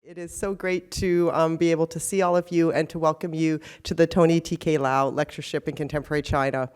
It is so great to be able to see all of you and to welcome you to the Tony T.K. Lau Lectureship in Contemporary China.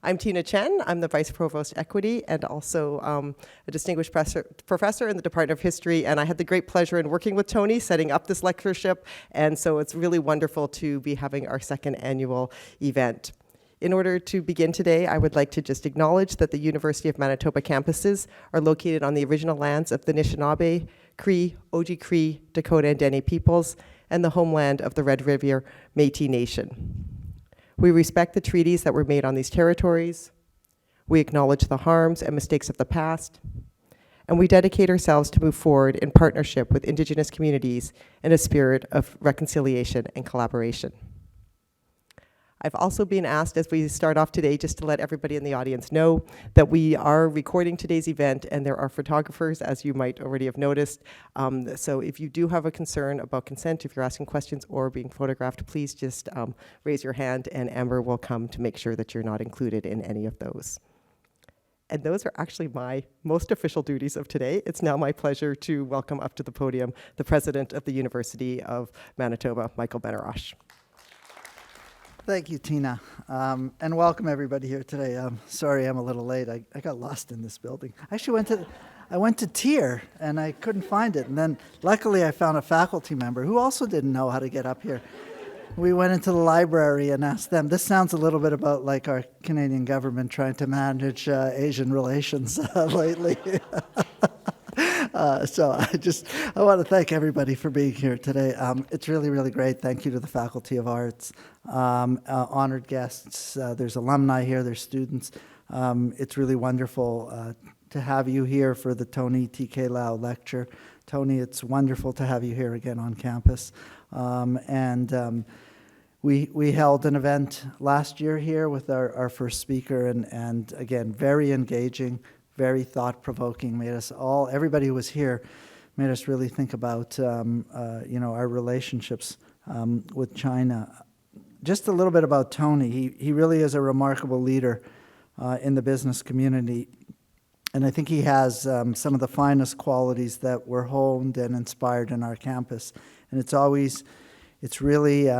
I'm Tina Chen. I'm the Vice Provost Equity and also a distinguished professor in the Department of History. And I had the great pleasure in working with Tony, setting up this lectureship. And so it's really wonderful to be having our second annual event. In order to begin today, I would like to just acknowledge that the University of Manitoba campuses are located on the original lands of the Anishinaabe, Cree, Oji-Cree, Dakota, and Dene peoples, and the homeland of the Red River Métis Nation. We respect the treaties that were made on these territories. We acknowledge the harms and mistakes of the past, and we dedicate ourselves to move forward in partnership with Indigenous communities in a spirit of reconciliation and collaboration. I've also been asked as we start off today just to let everybody in the audience know that we are recording today's event and there are photographers, as you might already have noticed. So if you do have a concern about consent, if you're asking questions or being photographed, please just raise your hand and Amber will come to make sure that you're not included in any of those. And those are actually my most official duties of today. It's now my pleasure to welcome up to the podium the President of the University of Manitoba, Michael Benarosh. Thank you, Tina, and welcome everybody here today. Sorry I'm a little late. I got lost in this building. I actually went to TIER and I couldn't find it, and then luckily I found a faculty member who also didn't know how to get up here. We went into the library and asked them. This sounds a little bit about like our Canadian government trying to manage Asian relations lately. So I want to thank everybody for being here today. It's really, really great. Thank you to the Faculty of Arts, honored guests. There's alumni here, there's students. It's really wonderful to have you here for the Tony T.K. Lau lecture. Tony, it's wonderful to have you here again on campus. We held an event last year here with our first speaker, and again, very engaging, very thought-provoking, everybody who was here made us really think about, our relationships with China. Just a little bit about Tony. He really is a remarkable leader in the business community, and I think he has some of the finest qualities that were honed and inspired in our campus. And it's really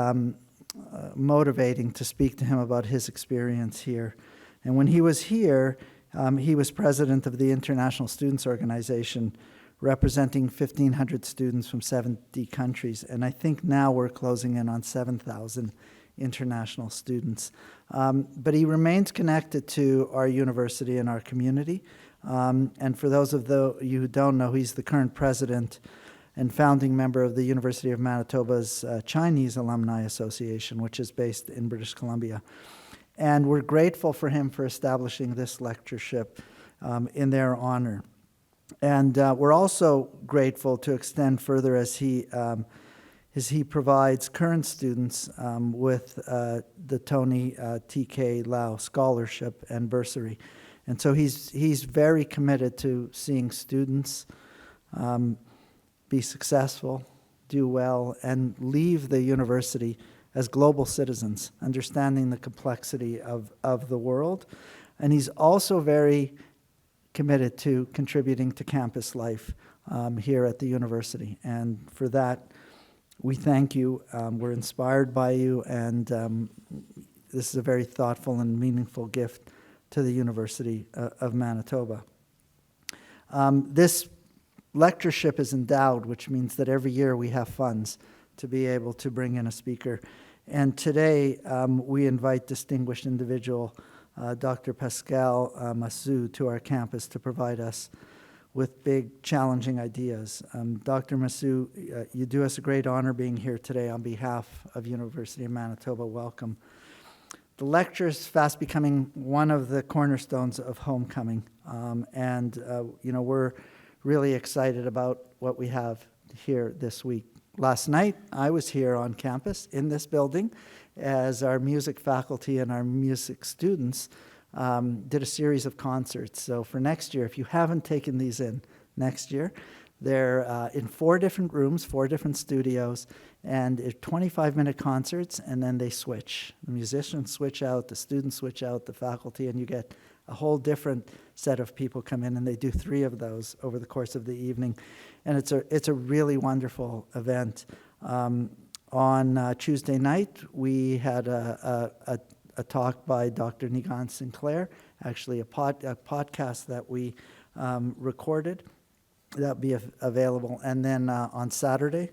motivating to speak to him about his experience here. And when he was here, he was president of the International Students Organization, representing 1,500 students from 70 countries. And I think now we're closing in on 7,000 international students. But he remains connected to our university and our community. And for those of you who don't know, he's the current president and founding member of the University of Manitoba's Chinese Alumni Association, which is based in British Columbia. And we're grateful for him for establishing this lectureship in their honor. And we're also grateful to extend further as he provides current students with the Tony T.K. Lau Scholarship and Bursary. And so he's very committed to seeing students be successful, do well, and leave the university as global citizens, understanding the complexity of the world. And he's also very committed to contributing to campus life here at the university. And for that, we thank you. We're inspired by you, and this is a very thoughtful and meaningful gift to the University of Manitoba. This lectureship is endowed, which means that every year we have funds to be able to bring in a speaker. And today we invite distinguished individual Dr. Pascale Massot to our campus to provide us with big, challenging ideas. Dr. Massot, you do us a great honor being here today on behalf of University of Manitoba. Welcome. The lecture is fast becoming one of the cornerstones of homecoming, we're really excited about what we have here this week. Last night, I was here on campus in this building as our music faculty and our music students did a series of concerts. So for next year, if you haven't taken these in next year, they're in 4 different rooms, 4 different studios, and it's 25-minute concerts, and then they switch. The musicians switch out, the students switch out, the faculty, and you get a whole different set of people come in, and they do 3 of those over the course of the evening. And it's a really wonderful event. On Tuesday night, we had a talk by Dr. Nigan Sinclair, actually a podcast that we recorded that'll be available. And then on Saturday,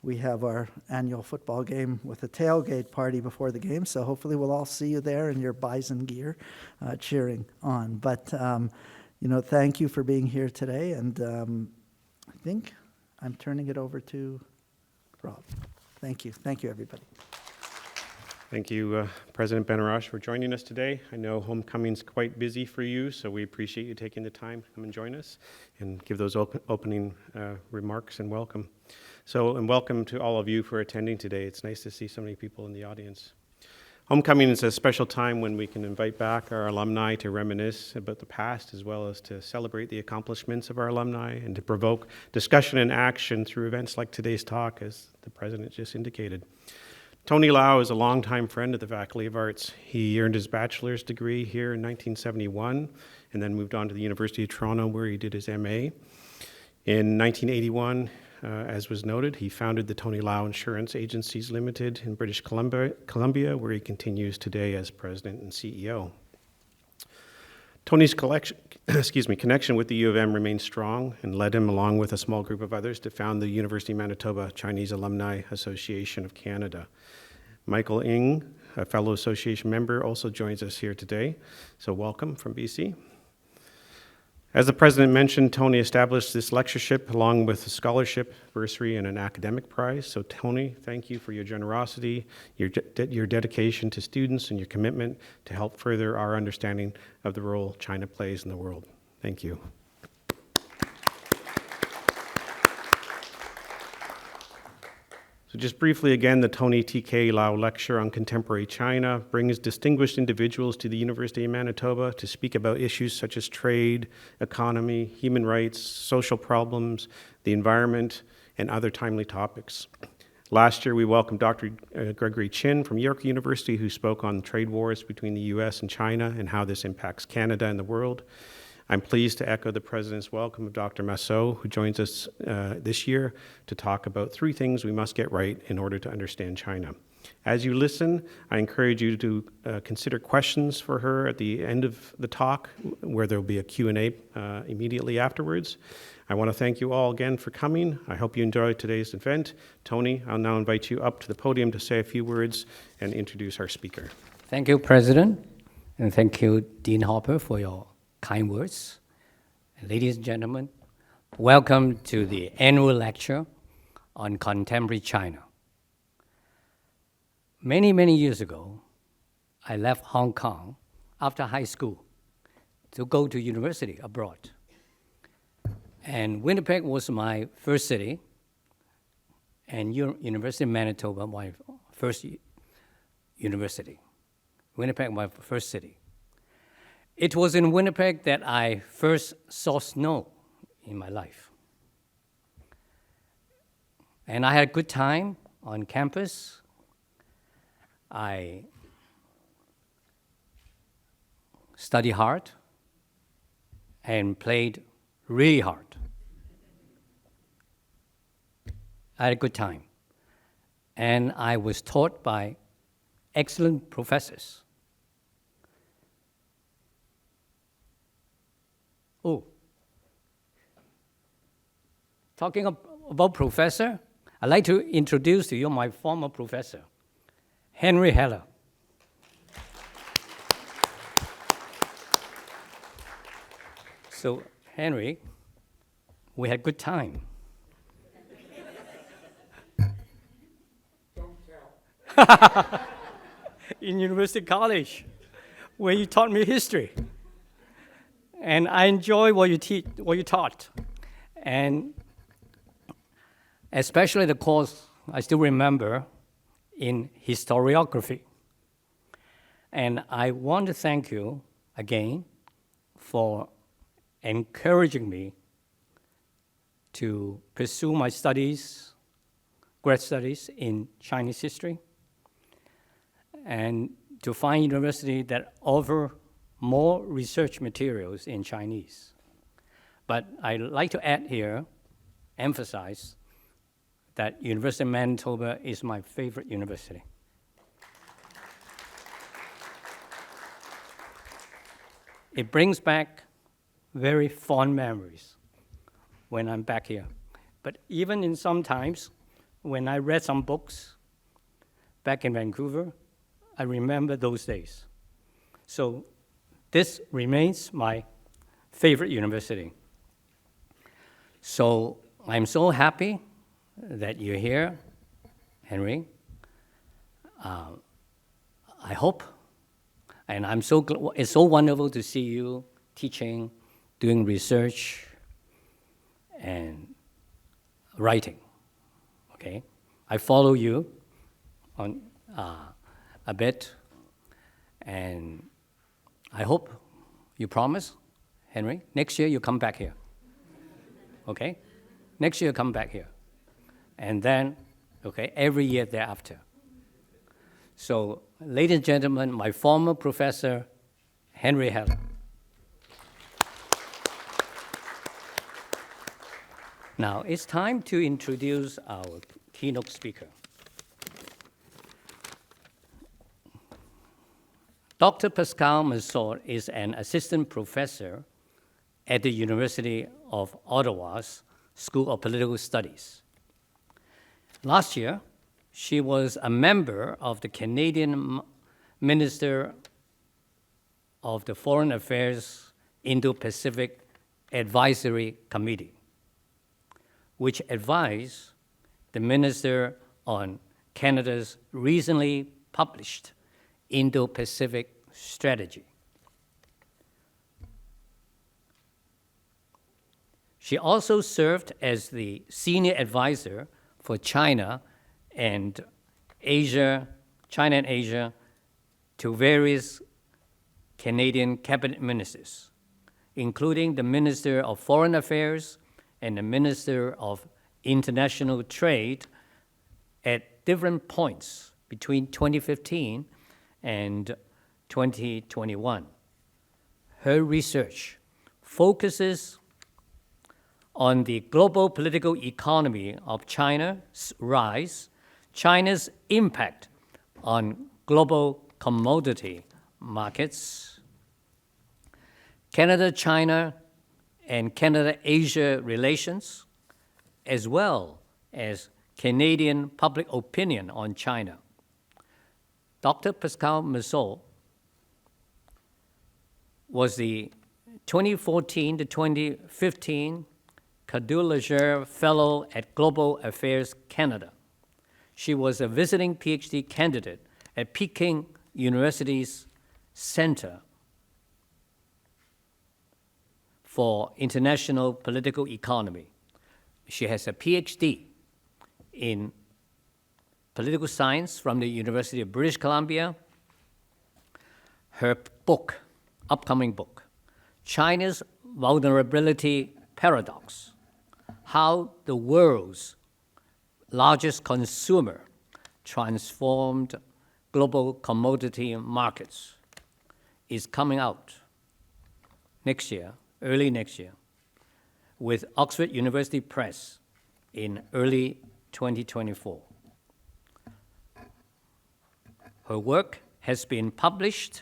we have our annual football game with a tailgate party before the game. So hopefully we'll all see you there in your Bison gear cheering on. But, thank you for being here today. And I think I'm turning it over to Rob. Thank you. Thank you, everybody. Thank you, President Benarash, for joining us today. I know homecoming's quite busy for you, so we appreciate you taking the time to come and join us and give those opening remarks and welcome. And welcome to all of you for attending today. It's nice to see so many people in the audience. Homecoming is a special time when we can invite back our alumni to reminisce about the past, as well as to celebrate the accomplishments of our alumni and to provoke discussion and action through events like today's talk, as the President just indicated. Tony Lau is a longtime friend of the Faculty of Arts. He earned his bachelor's degree here in 1971 and then moved on to the University of Toronto, where he did his MA. In 1981, as was noted, he founded the Tony Lau Insurance Agencies Limited in British Columbia, where he continues today as president and CEO. Tony's connection with the U of M remains strong and led him, along with a small group of others, to found the University of Manitoba Chinese Alumni Association of Canada. Michael Ng, a fellow association member, also joins us here today. So welcome from BC. As the president mentioned, Tony established this lectureship along with a scholarship, bursary, and an academic prize. So Tony, thank you for your generosity, your dedication to students, and your commitment to help further our understanding of the role China plays in the world. Thank you. So just briefly again, the Tony T.K. Lau Lecture on Contemporary China brings distinguished individuals to the University of Manitoba to speak about issues such as trade, economy, human rights, social problems, the environment, and other timely topics. Last year, we welcomed Dr. Gregory Chin from York University, who spoke on trade wars between the U.S. and China and how this impacts Canada and the world. I'm pleased to echo the President's welcome of Dr. Massot, who joins us this year to talk about 3 things we must get right in order to understand China. As you listen, I encourage you to consider questions for her at the end of the talk, where there will be a Q&A immediately afterwards. I want to thank you all again for coming. I hope you enjoyed today's event. Tony, I'll now invite you up to the podium to say a few words and introduce our speaker. Thank you, President, and thank you, Dean Hopper, for your kind words. Ladies and gentlemen, welcome to the annual lecture on contemporary China. Many, many years ago, I left Hong Kong after high school to go to university abroad. And Winnipeg was my first city, and University of Manitoba, my first university. Winnipeg, my first city. It was in Winnipeg that I first saw snow in my life. And I had a good time on campus. I studied hard and played really hard. I had a good time. And I was taught by excellent professors. Oh, talking about professor, I'd like to introduce to you my former professor, Henry Heller. So, Henry, we had a good time. Don't tell. In University College, where you taught me history. And I enjoy what you taught. And especially the course I still remember in historiography. And I want to thank you again for encouraging me to pursue my studies, grad studies in Chinese history, and to find a university that offer more research materials in Chinese. But I'd like to add here, emphasize that University of Manitoba is my favorite university. It brings back very fond memories when I'm back here. But even in some times, when I read some books back in Vancouver, I remember those days. So this remains my favorite university. So I'm so happy that you're here, Henry. I hope, and I'm so it's so wonderful to see you teaching, doing research, and writing. Okay, I follow you on a bit, and I hope you promise, Henry, next year you come back here. Okay, next year come back here, and then every year thereafter. So, ladies and gentlemen, my former professor, Henry Heller. Now, it's time to introduce our keynote speaker. Dr. Pascale Massot is an assistant professor at the University of Ottawa's School of Political Studies. Last year, she was a member of the Canadian Minister of the Foreign Affairs Indo-Pacific Advisory Committee, which advised the Minister on Canada's recently published Indo-Pacific strategy. She also served as the senior advisor for China and Asia to various Canadian cabinet ministers, including the Minister of Foreign Affairs and the Minister of International Trade at different points between 2015 and 2021. Her research focuses on the global political economy of China's rise, China's impact on global commodity markets, Canada-China and Canada-Asia relations, as well as Canadian public opinion on China. Dr. Pascale Massot was the 2014 to 2015 Cadeau-Lager Fellow at Global Affairs Canada. She was a visiting PhD candidate at Peking University's Center for International Political Economy. She has a PhD in political science from the University of British Columbia. Her book, upcoming book, China's Vulnerability Paradox, How the World's Largest Consumer Transformed Global Commodity Markets, is coming out next year, early next year, with Oxford University Press in early 2024. Her work has been published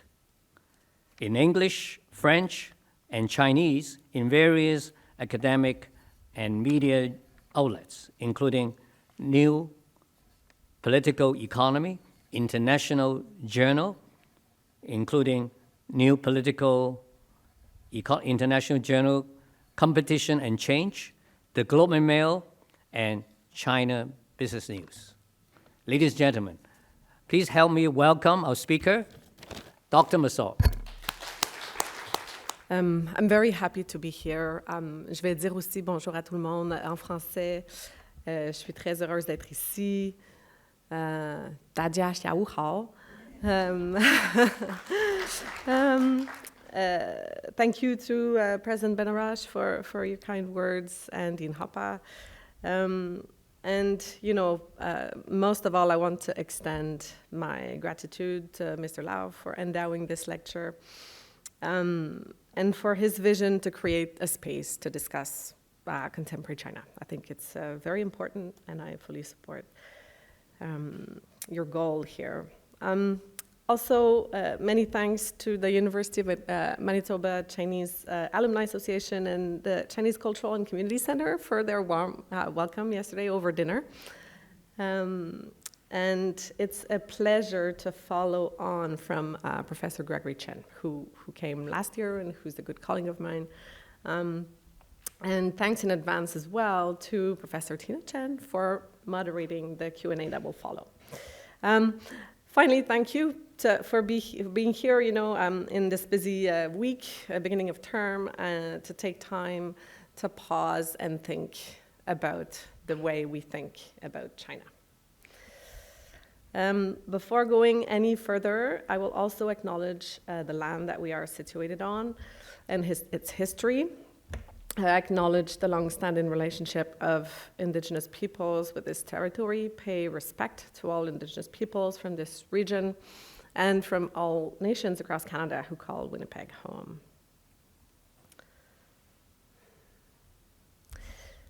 in English, French, and Chinese in various academic and media outlets, including New Political Economy, International Journal, including New Political International Journal, Competition and Change, The Globe and Mail, and China Business News. Ladies and gentlemen, please help me welcome our speaker, Dr. Massot. I'm very happy to be here. Je vais dire aussi bonjour à tout le monde en français. Je suis très heureuse d'être ici. 大家下午好. Thank you to President Benarash for your kind words and in Hapa. And, you know, most of all, I want to extend my gratitude to Mr. Lau for endowing this lecture. and for his vision to create a space to discuss contemporary China. I think it's very important, and I fully support your goal here. Also, many thanks to the University of Manitoba Chinese Alumni Association and the Chinese Cultural and Community Center for their warm welcome yesterday over dinner. And it's a pleasure to follow on from Professor Gregory Chen, who came last year and who's a good colleague of mine. And thanks in advance as well to Professor Tina Chen for moderating the Q&A that will follow. Finally, thank you for being here, in this busy week, beginning of term, to take time to pause and think about the way we think about China. Before going any further, I will also acknowledge the land that we are situated on and its history. I acknowledge the long-standing relationship of Indigenous peoples with this territory, pay respect to all Indigenous peoples from this region and from all nations across Canada who call Winnipeg home.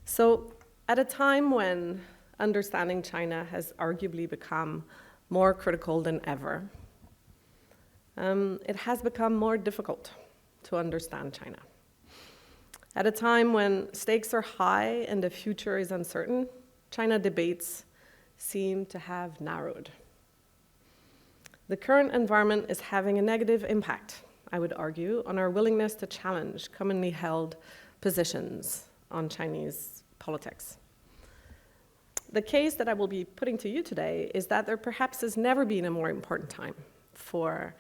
So, at a time when understanding China has arguably become more critical than ever, it has become more difficult to understand China. At a time when stakes are high and the future is uncertain, China debates seem to have narrowed. The current environment is having a negative impact, I would argue, on our willingness to challenge commonly held positions on Chinese politics. The case that I will be putting to you today is that there perhaps has never been a more important time for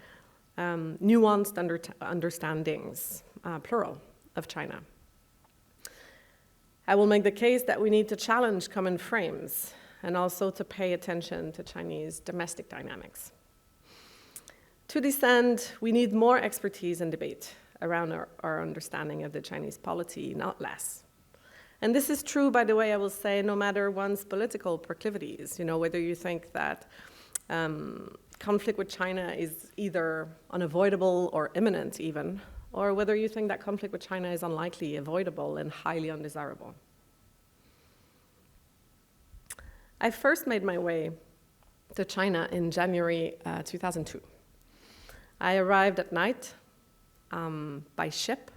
nuanced understandings, plural, of China. I will make the case that we need to challenge common frames and also to pay attention to Chinese domestic dynamics. To this end, we need more expertise and debate around our understanding of the Chinese polity, not less. And this is true, by the way, I will say, no matter one's political proclivities, whether you think that conflict with China is either unavoidable or imminent even, or whether you think that conflict with China is unlikely, avoidable, and highly undesirable. I first made my way to China in January 2002. I arrived at night by ship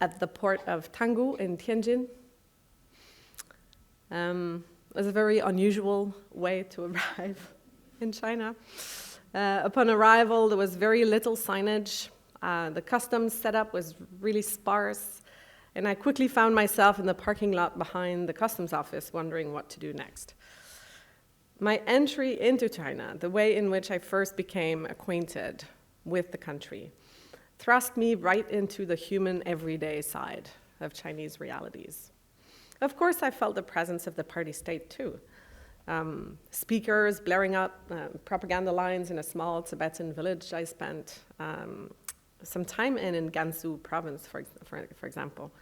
at the port of Tanggu in Tianjin. It was a very unusual way to arrive in China. Upon arrival, there was very little signage. The customs setup was really sparse, and I quickly found myself in the parking lot behind the customs office wondering what to do next. My entry into China, the way in which I first became acquainted with the country, thrust me right into the human everyday side of Chinese realities. Of course, I felt the presence of the party state too. Speakers blaring out propaganda lines in a small Tibetan village I spent some time in Gansu province, for example.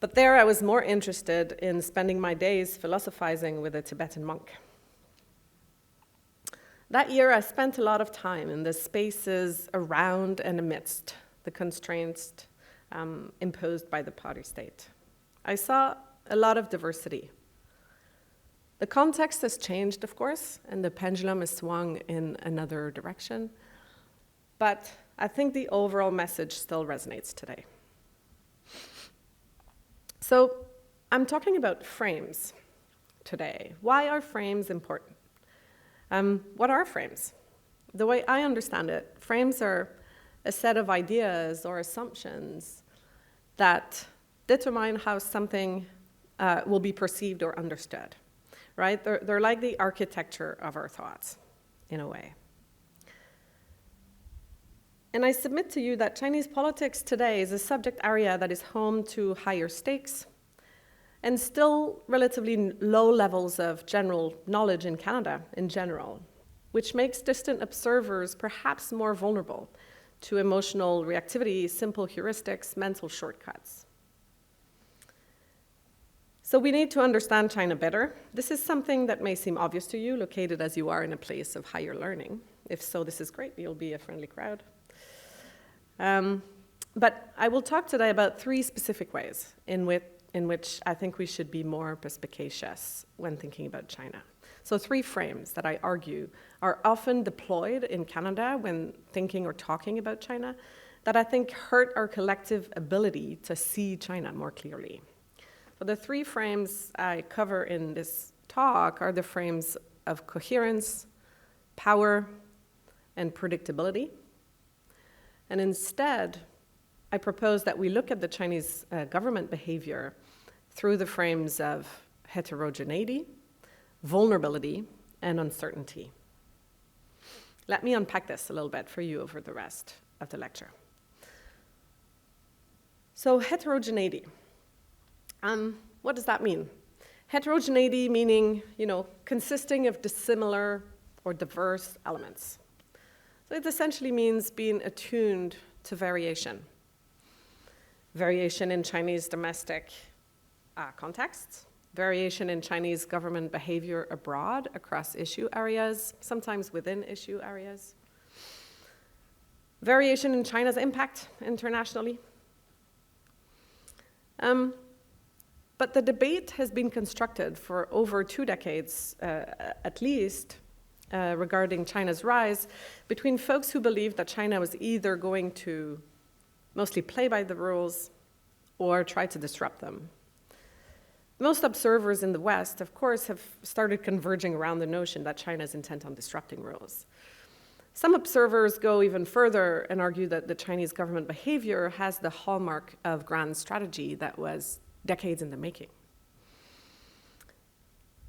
But there I was more interested in spending my days philosophizing with a Tibetan monk. That year, I spent a lot of time in the spaces around and amidst the constraints imposed by the party state. I saw a lot of diversity. The context has changed, of course, and the pendulum has swung in another direction, but I think the overall message still resonates today. So I'm talking about frames today. Why are frames important? What are frames? The way I understand it, frames are a set of ideas or assumptions that determine how something will be perceived or understood, right? They're like the architecture of our thoughts, in a way. And I submit to you that Chinese politics today is a subject area that is home to higher stakes and still relatively low levels of general knowledge in Canada in general, which makes distant observers perhaps more vulnerable to emotional reactivity, simple heuristics, mental shortcuts. So we need to understand China better. This is something that may seem obvious to you, located as you are in a place of higher learning. If so, this is great, you'll be a friendly crowd. But I will talk today about 3 specific ways in which I think we should be more perspicacious when thinking about China. So 3 frames that I argue are often deployed in Canada when thinking or talking about China that I think hurt our collective ability to see China more clearly. So the 3 frames I cover in this talk are the frames of coherence, power, and predictability. And instead, I propose that we look at the Chinese government behavior through the frames of heterogeneity, vulnerability, and uncertainty. Let me unpack this a little bit for you over the rest of the lecture. So heterogeneity. What does that mean? Heterogeneity meaning, consisting of dissimilar or diverse elements. So it essentially means being attuned to variation. Variation in Chinese domestic contexts, variation in Chinese government behavior abroad across issue areas, sometimes within issue areas, variation in China's impact internationally. But the debate has been constructed for over 2 decades, at least, regarding China's rise, between folks who believed that China was either going to mostly play by the rules or try to disrupt them. Most observers in the West, of course, have started converging around the notion that China is intent on disrupting rules. Some observers go even further and argue that the Chinese government behavior has the hallmark of grand strategy that was decades in the making.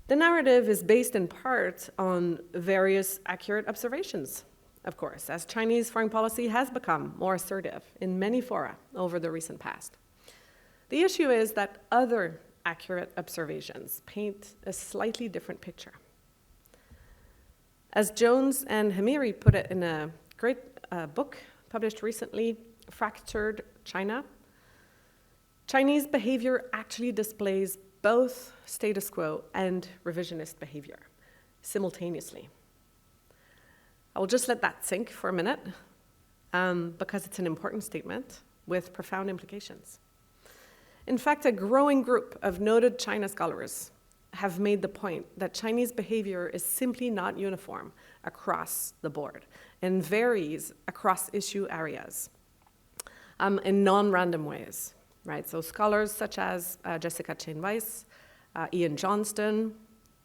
The narrative is based in part on various accurate observations, of course, as Chinese foreign policy has become more assertive in many fora over the recent past. The issue is that other accurate observations paint a slightly different picture. As Jones and Hamiri put it in a great book published recently, Fractured China, Chinese behavior actually displays both status quo and revisionist behavior simultaneously. I will just let that sink for a minute because it's an important statement with profound implications. In fact, a growing group of noted China scholars have made the point that Chinese behavior is simply not uniform across the board and varies across issue areas in non-random ways. Right, so scholars such as Jessica Chain-Weiss, Ian Johnston,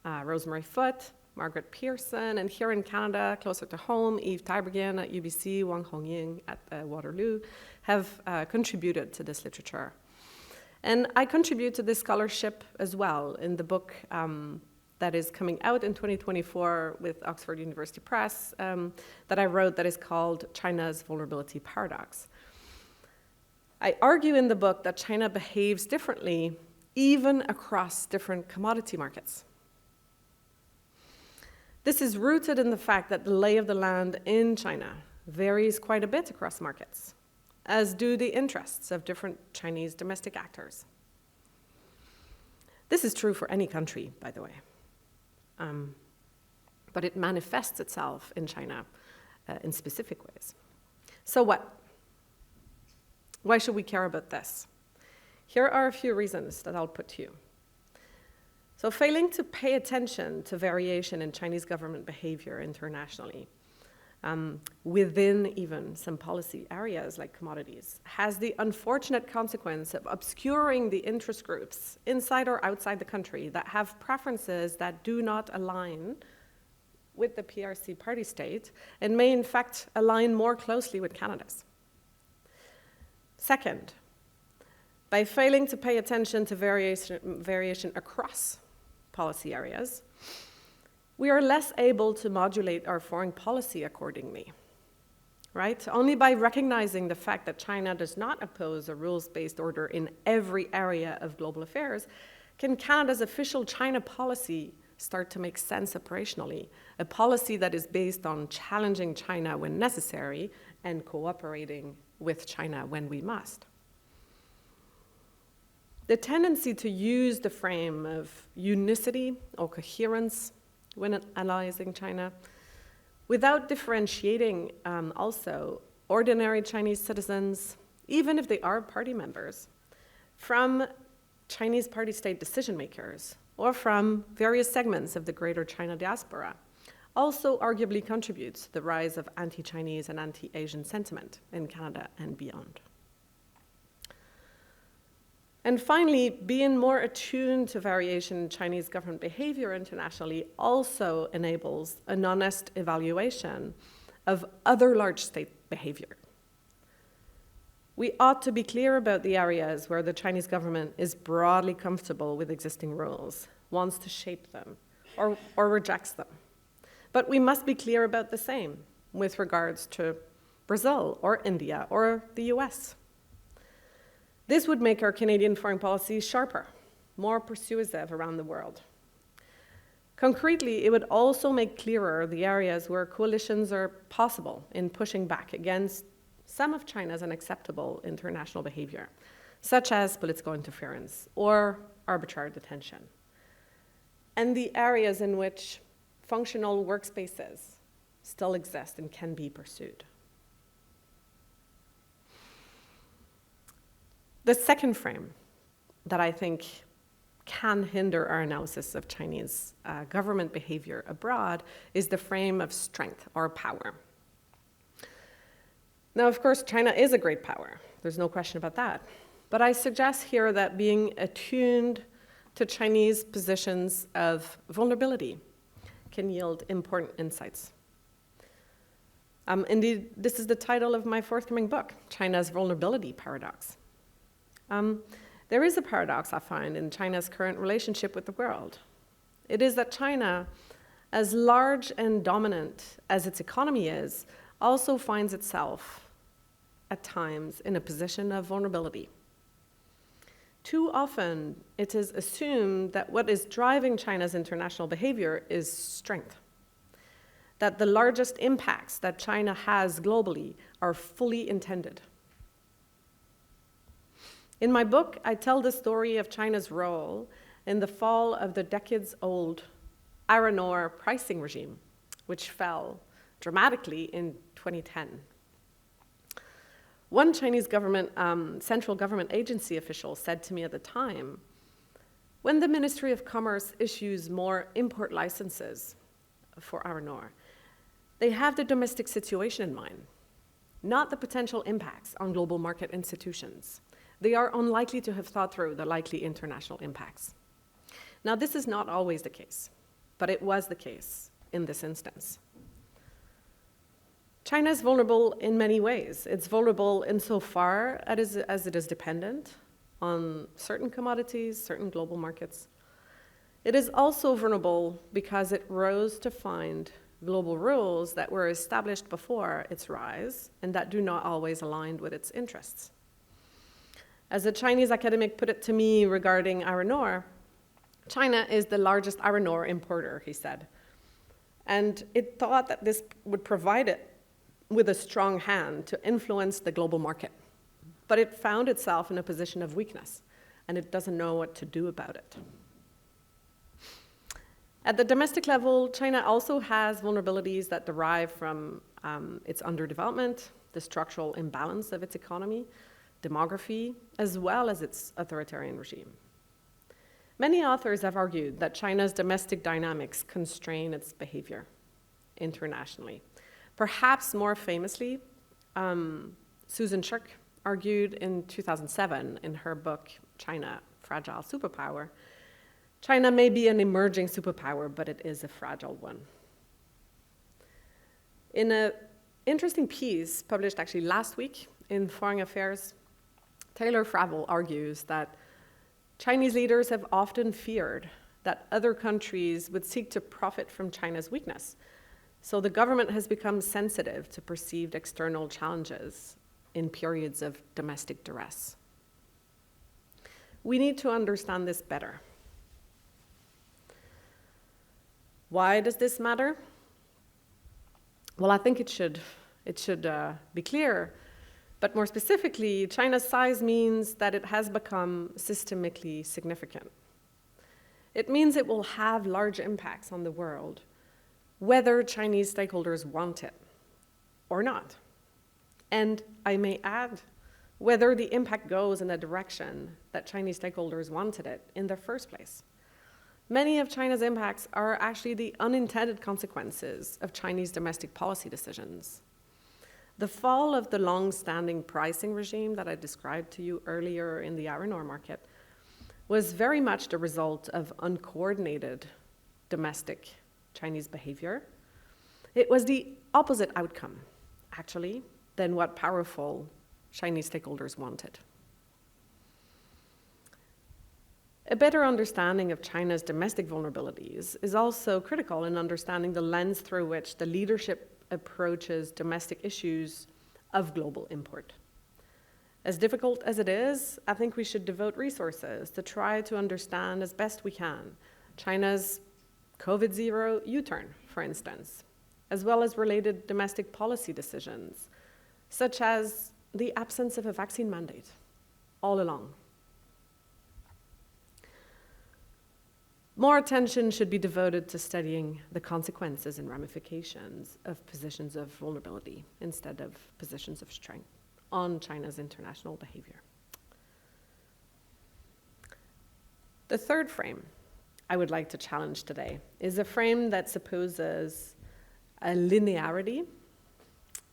Rosemary Foote, Margaret Pearson, and here in Canada, closer to home, Yves Tiberghien at UBC, Wang Hongying at Waterloo, have contributed to this literature. And I contribute to this scholarship as well in the book that is coming out in 2024 with Oxford University Press that I wrote that is called China's Vulnerability Paradox. I argue in the book that China behaves differently even across different commodity markets. This is rooted in the fact that the lay of the land in China varies quite a bit across markets, as do the interests of different Chinese domestic actors. This is true for any country, by the way, but it manifests itself in China in specific ways. So what? Why should we care about this? Here are a few reasons that I'll put to you. So failing to pay attention to variation in Chinese government behavior internationally, within even some policy areas like commodities, has the unfortunate consequence of obscuring the interest groups inside or outside the country that have preferences that do not align with the PRC party state and may in fact align more closely with Canada's. Second, by failing to pay attention to variation across policy areas, we are less able to modulate our foreign policy accordingly, right? Only by recognizing the fact that China does not oppose a rules-based order in every area of global affairs can Canada's official China policy start to make sense operationally, a policy that is based on challenging China when necessary and cooperating with China when we must. The tendency to use the frame of unicity or coherence when analyzing China, without differentiating also ordinary Chinese citizens, even if they are party members, from Chinese party state decision makers, or from various segments of the greater China diaspora, also arguably contributes to the rise of anti-Chinese and anti-Asian sentiment in Canada and beyond. And finally, being more attuned to variation in Chinese government behavior internationally also enables an honest evaluation of other large state behavior. We ought to be clear about the areas where the Chinese government is broadly comfortable with existing rules, wants to shape them, or rejects them. But we must be clear about the same with regards to Brazil or India or the US. This would make our Canadian foreign policy sharper, more persuasive around the world. Concretely, it would also make clearer the areas where coalitions are possible in pushing back against some of China's unacceptable international behavior, such as political interference or arbitrary detention, and the areas in which functional workspaces still exist and can be pursued. The second frame that I think can hinder our analysis of Chinese government behavior abroad is the frame of strength or power. Now, of course, China is a great power. There's no question about that. But I suggest here that being attuned to Chinese positions of vulnerability can yield important insights. Indeed, this is the title of my forthcoming book, China's Vulnerability Paradox. There is a paradox, I find, in China's current relationship with the world. It is that China, as large and dominant as its economy is, also finds itself, at times, in a position of vulnerability. Too often, it is assumed that what is driving China's international behavior is strength, that the largest impacts that China has globally are fully intended. In my book, I tell the story of China's role in the fall of the decades-old iron ore pricing regime, which fell dramatically in 2010. One Chinese government, central government agency official said to me at the time, when the Ministry of Commerce issues more import licenses for iron ore, they have the domestic situation in mind, not the potential impacts on global market institutions. They are unlikely to have thought through the likely international impacts. Now, this is not always the case, but it was the case in this instance. China is vulnerable in many ways. It's vulnerable insofar as it is dependent on certain commodities, certain global markets. It is also vulnerable because it rose to find global rules that were established before its rise and that do not always align with its interests. As a Chinese academic put it to me regarding iron ore, China is the largest iron ore importer, he said. And it thought that this would provide it with a strong hand to influence the global market. But it found itself in a position of weakness, and it doesn't know what to do about it. At the domestic level, China also has vulnerabilities that derive from its underdevelopment, the structural imbalance of its economy, demography, as well as its authoritarian regime. Many authors have argued that China's domestic dynamics constrain its behavior internationally. Perhaps more famously, Susan Shirk argued in 2007 in her book, China, Fragile Superpower, China may be an emerging superpower, but it is a fragile one. In an interesting piece published actually last week in Foreign Affairs, Taylor Fravel argues that Chinese leaders have often feared that other countries would seek to profit from China's weakness. So the government has become sensitive to perceived external challenges in periods of domestic duress. We need to understand this better. Why does this matter? Well, I think it should be clear. But more specifically, China's size means that it has become systemically significant. It means it will have large impacts on the world, whether Chinese stakeholders want it or not. And I may add, whether the impact goes in the direction that Chinese stakeholders wanted it in the first place. Many of China's impacts are actually the unintended consequences of Chinese domestic policy decisions. The fall of the long-standing pricing regime that I described to you earlier in the iron ore market was very much the result of uncoordinated domestic Chinese behavior. It was the opposite outcome, actually, than what powerful Chinese stakeholders wanted. A better understanding of China's domestic vulnerabilities is also critical in understanding the lens through which the leadership approaches domestic issues of global import. As difficult as it is, I think we should devote resources to try to understand as best we can China's COVID-0 U-turn, for instance, as well as related domestic policy decisions, such as the absence of a vaccine mandate all along. More attention should be devoted to studying the consequences and ramifications of positions of vulnerability instead of positions of strength on China's international behavior. The third frame I would like to challenge today is a frame that supposes a linearity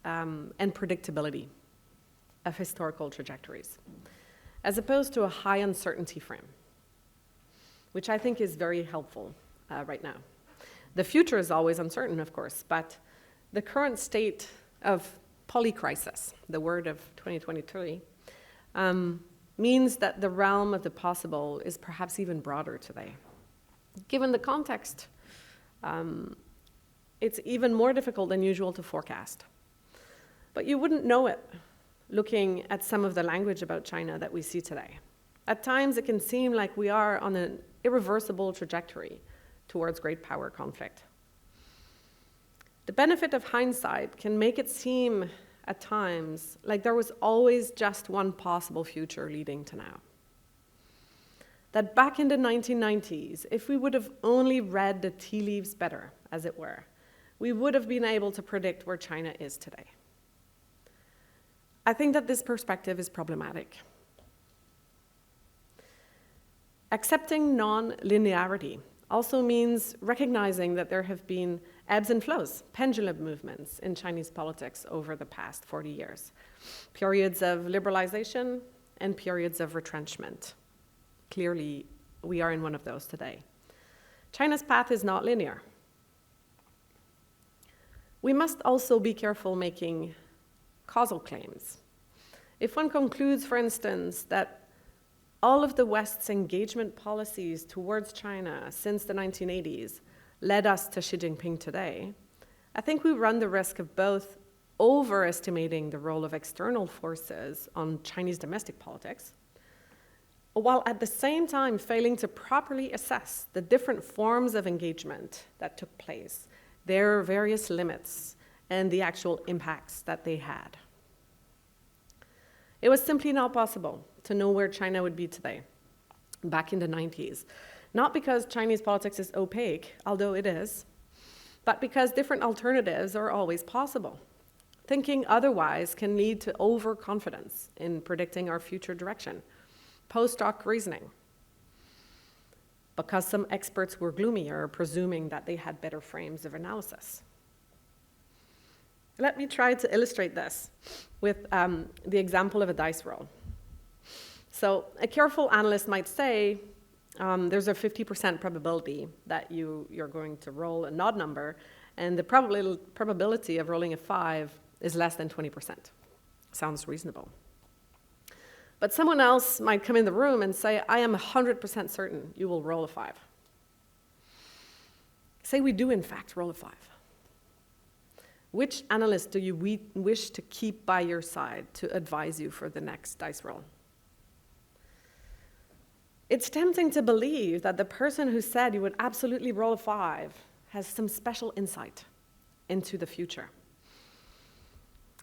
and predictability of historical trajectories, as opposed to a high uncertainty frame, which I think is very helpful right now. The future is always uncertain, of course, but the current state of polycrisis, the word of 2023, means that the realm of the possible is perhaps even broader today. Given the context, it's even more difficult than usual to forecast. But you wouldn't know it looking at some of the language about China that we see today. At times, it can seem like we are on an irreversible trajectory towards great power conflict. The benefit of hindsight can make it seem at times like there was always just one possible future leading to now. That back in the 1990s, if we would have only read the tea leaves better, as it were, we would have been able to predict where China is today. I think that this perspective is problematic. Accepting non-linearity also means recognizing that there have been ebbs and flows, pendulum movements in Chinese politics over the past 40 years. Periods of liberalization and periods of retrenchment. Clearly, we are in one of those today. China's path is not linear. We must also be careful making causal claims. If one concludes, for instance, that all of the West's engagement policies towards China since the 1980s led us to Xi Jinping today, I think we run the risk of both overestimating the role of external forces on Chinese domestic politics, while at the same time failing to properly assess the different forms of engagement that took place, their various limits, and the actual impacts that they had. It was simply not possible to know where China would be today, back in the 90s. Not because Chinese politics is opaque, although it is, but because different alternatives are always possible. Thinking otherwise can lead to overconfidence in predicting our future direction, post hoc reasoning, because some experts were gloomier, presuming that they had better frames of analysis. Let me try to illustrate this with the example of a dice roll. So a careful analyst might say, there's a 50% probability that you're going to roll an odd number, and the probability of rolling a 5 is less than 20%. Sounds reasonable. But someone else might come in the room and say, I am 100% certain you will roll a 5. Say we do, in fact, roll a 5. Which analyst do you wish to keep by your side to advise you for the next dice roll? It's tempting to believe that the person who said you would absolutely roll a 5 has some special insight into the future.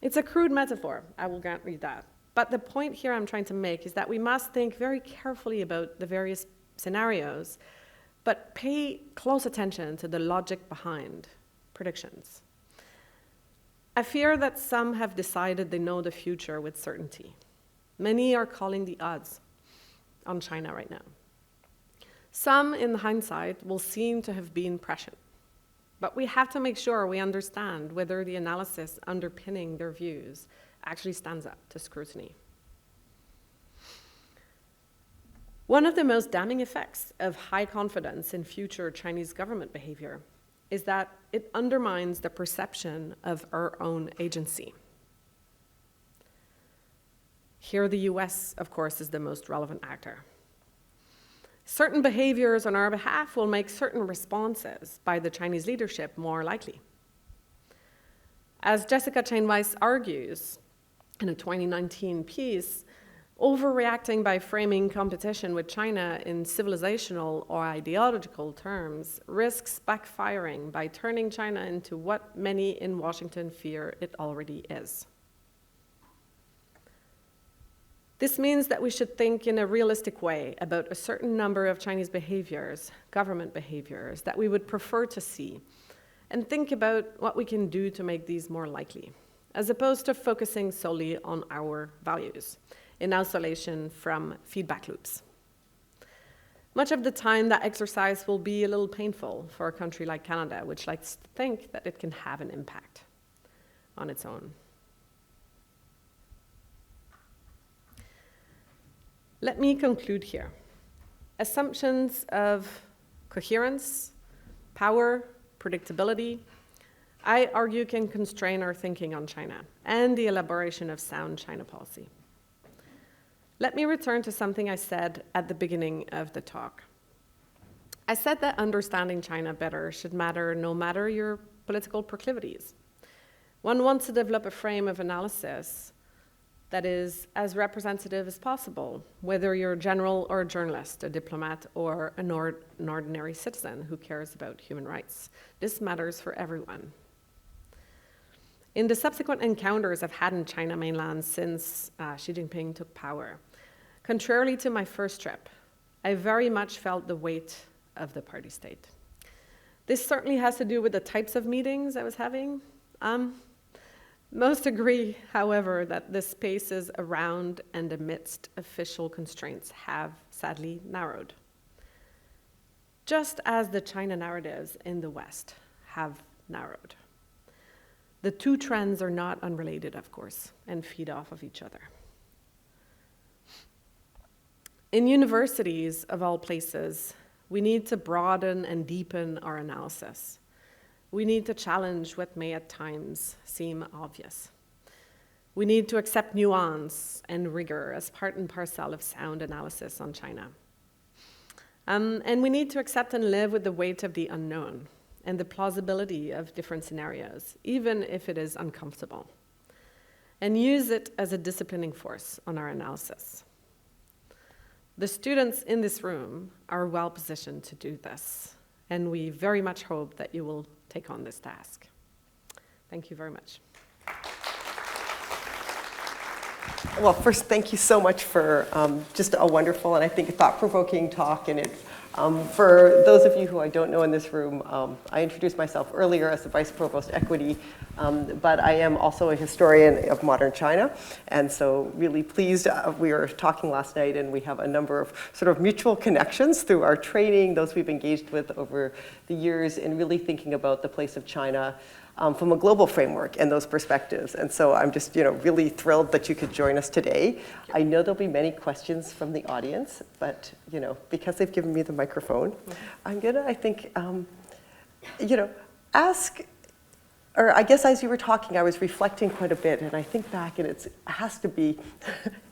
It's a crude metaphor, I will grant you that. But the point here I'm trying to make is that we must think very carefully about the various scenarios, but pay close attention to the logic behind predictions. I fear that some have decided they know the future with certainty. Many are calling the odds on China right now. Some, in hindsight, will seem to have been prescient. But we have to make sure we understand whether the analysis underpinning their views actually stands up to scrutiny. One of the most damning effects of high confidence in future Chinese government behavior is that it undermines the perception of our own agency. Here, the US, of course, is the most relevant actor. Certain behaviors on our behalf will make certain responses by the Chinese leadership more likely. As Jessica Chain-Weiss argues in a 2019 piece, overreacting by framing competition with China in civilizational or ideological terms risks backfiring by turning China into what many in Washington fear it already is. This means that we should think in a realistic way about a certain number of Chinese behaviors, government behaviors, that we would prefer to see, and think about what we can do to make these more likely, as opposed to focusing solely on our values, in isolation from feedback loops. Much of the time, that exercise will be a little painful for a country like Canada, which likes to think that it can have an impact on its own. Let me conclude here. Assumptions of coherence, power, predictability, I argue can constrain our thinking on China and the elaboration of sound China policy. Let me return to something I said at the beginning of the talk. I said that understanding China better should matter no matter your political proclivities. One wants to develop a frame of analysis that is as representative as possible, whether you're a general or a journalist, a diplomat or an ordinary citizen who cares about human rights. This matters for everyone. In the subsequent encounters I've had in China mainland since Xi Jinping took power, contrarily to my first trip, I very much felt the weight of the party state. This certainly has to do with the types of meetings I was having. Most agree, however, that the spaces around and amidst official constraints have sadly narrowed, just as the China narratives in the West have narrowed. The two trends are not unrelated, of course, and feed off of each other. In universities, of all places, we need to broaden and deepen our analysis. We need to challenge what may at times seem obvious. We need to accept nuance and rigor as part and parcel of sound analysis on China. And we need to accept and live with the weight of the unknown and the plausibility of different scenarios, even if it is uncomfortable, and use it as a disciplining force on our analysis. The students in this room are well positioned to do this, and we very much hope that you will take on this task. Thank you very much. Well, first, thank you so much for just a wonderful and I think thought-provoking talk. And for those of you who I don't know in this room, I introduced myself earlier as the Vice Provost Equity, but I am also a historian of modern China. And so really pleased, we were talking last night and we have a number of sort of mutual connections through our training, those we've engaged with over the years in really thinking about the place of China from a global framework and those perspectives. And so I'm just really thrilled that you could join us today. I know there'll be many questions from the audience, but because they've given me the microphone, I'm gonna, I think, ask, or I guess as you were talking, I was reflecting quite a bit, and I think back, and it has to be,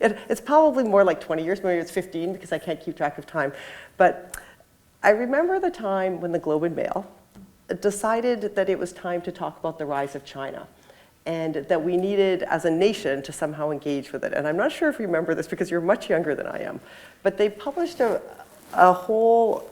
it's probably more like 20 years, maybe it's 15, because I can't keep track of time. But I remember the time when the Globe and Mail decided that it was time to talk about the rise of China and that we needed, as a nation, to somehow engage with it. And I'm not sure if you remember this because you're much younger than I am, but they published the whole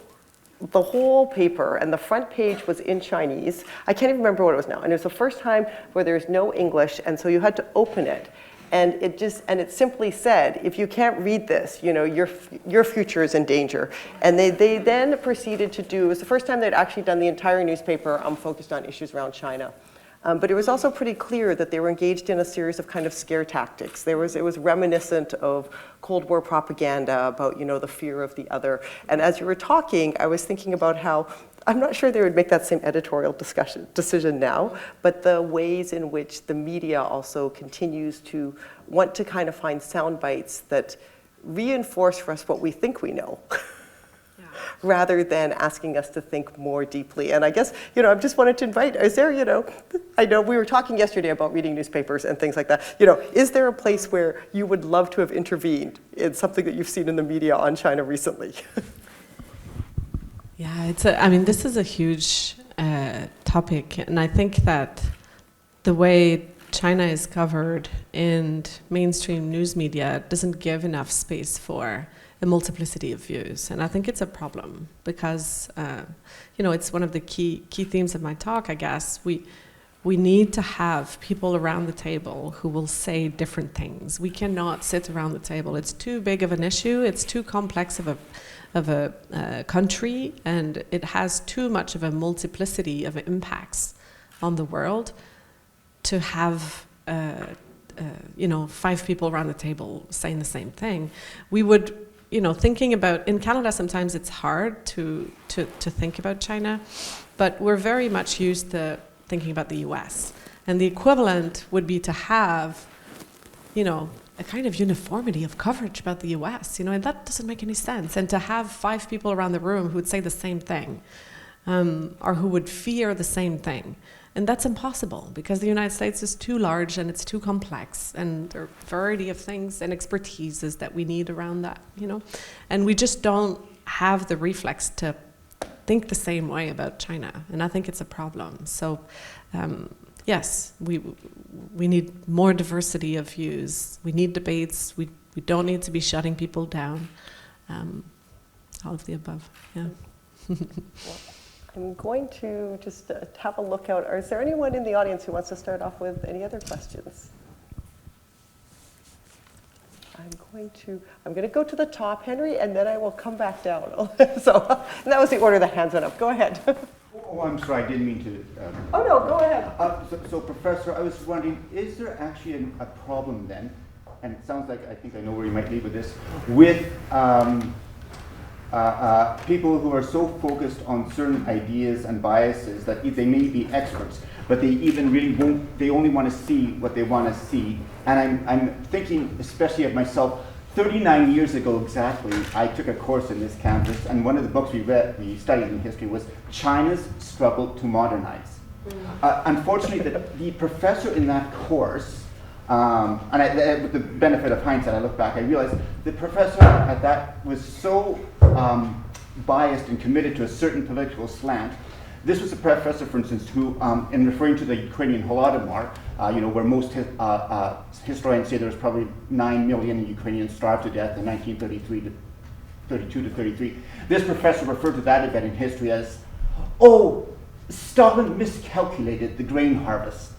paper, and the front page was in Chinese. I can't even remember what it was now. And it was the first time where there's no English, and so you had to open it. And it simply said, if you can't read this, your future is in danger. And they then proceeded to do, it was the first time they'd actually done the entire newspaper focused on issues around China. But it was also pretty clear that they were engaged in a series of kind of scare tactics. It was reminiscent of Cold War propaganda about, the fear of the other. And as you were talking, I was thinking about how I'm not sure they would make that same editorial decision now, but the ways in which the media also continues to want to kind of find sound bites that reinforce for us what we think we know. Rather than asking us to think more deeply. And I guess, I just wanted to invite, is there, I know we were talking yesterday about reading newspapers and things like that. Is there a place where you would love to have intervened in something that you've seen in the media on China recently? Yeah, this is a huge topic. And I think that the way China is covered in mainstream news media doesn't give enough space for a multiplicity of views, and I think it's a problem because it's one of the key themes of my talk. I guess we need to have people around the table who will say different things. We cannot sit around the table. It's too big of an issue. It's too complex of a country, and it has too much of a multiplicity of impacts on the world to have 5 people around the table saying the same thing. We would. Thinking about, in Canada, sometimes it's hard to think about China, but we're very much used to thinking about the US. And the equivalent would be to have, a kind of uniformity of coverage about the US, and that doesn't make any sense. And to have 5 people around the room who would say the same thing, or who would fear the same thing. And that's impossible because the United States is too large and it's too complex, and there are a variety of things and expertises that we need around that, And we just don't have the reflex to think the same way about China, and I think it's a problem. So, yes, we need more diversity of views. We need debates. We don't need to be shutting people down. All of the above, yeah. I'm going to just have a look out. Is there anyone in the audience who wants to start off with any other questions? I'm going to go to the top, Henry, and then I will come back down. So, and that was the order the hands went up. Go ahead. Oh, I'm sorry, I didn't mean to. Oh, no, go ahead. So, Professor, I was wondering, is there actually a problem then, and it sounds like I think I know where you might lead with this, with people who are so focused on certain ideas and biases that they may be experts, but they even really they only want to see what they want to see. And I'm thinking especially of myself. 39 years ago exactly, I took a course in this campus, and one of the books we studied in history was China's Struggle to Modernize. Unfortunately, the professor in that course, with the benefit of hindsight, I look back, I realized the professor at that was so biased and committed to a certain political slant. This was a professor, for instance, who, in referring to the Ukrainian Holodomor, where most historians say there was probably 9 million Ukrainians starved to death in 1932 to 33. This professor referred to that event in history as, Stalin miscalculated the grain harvest.